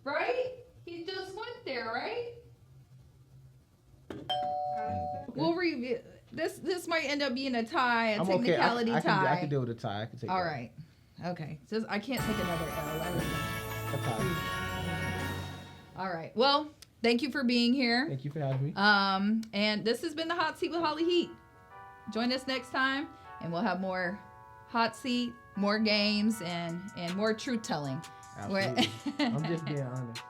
right? He just went there, right? We'll review this. This might end up being a tie, a I'm okay. technicality I tie. can deal with a tie. I can take All that. right. Okay. So I can't take another L. A tie. All right. Well, thank you for being here. Thank you for having me. And this has been the Hot Seat with Holly Heat. Join us next time, and we'll have more hot seat, more games, and more truth telling. Absolutely. I'm just being honest.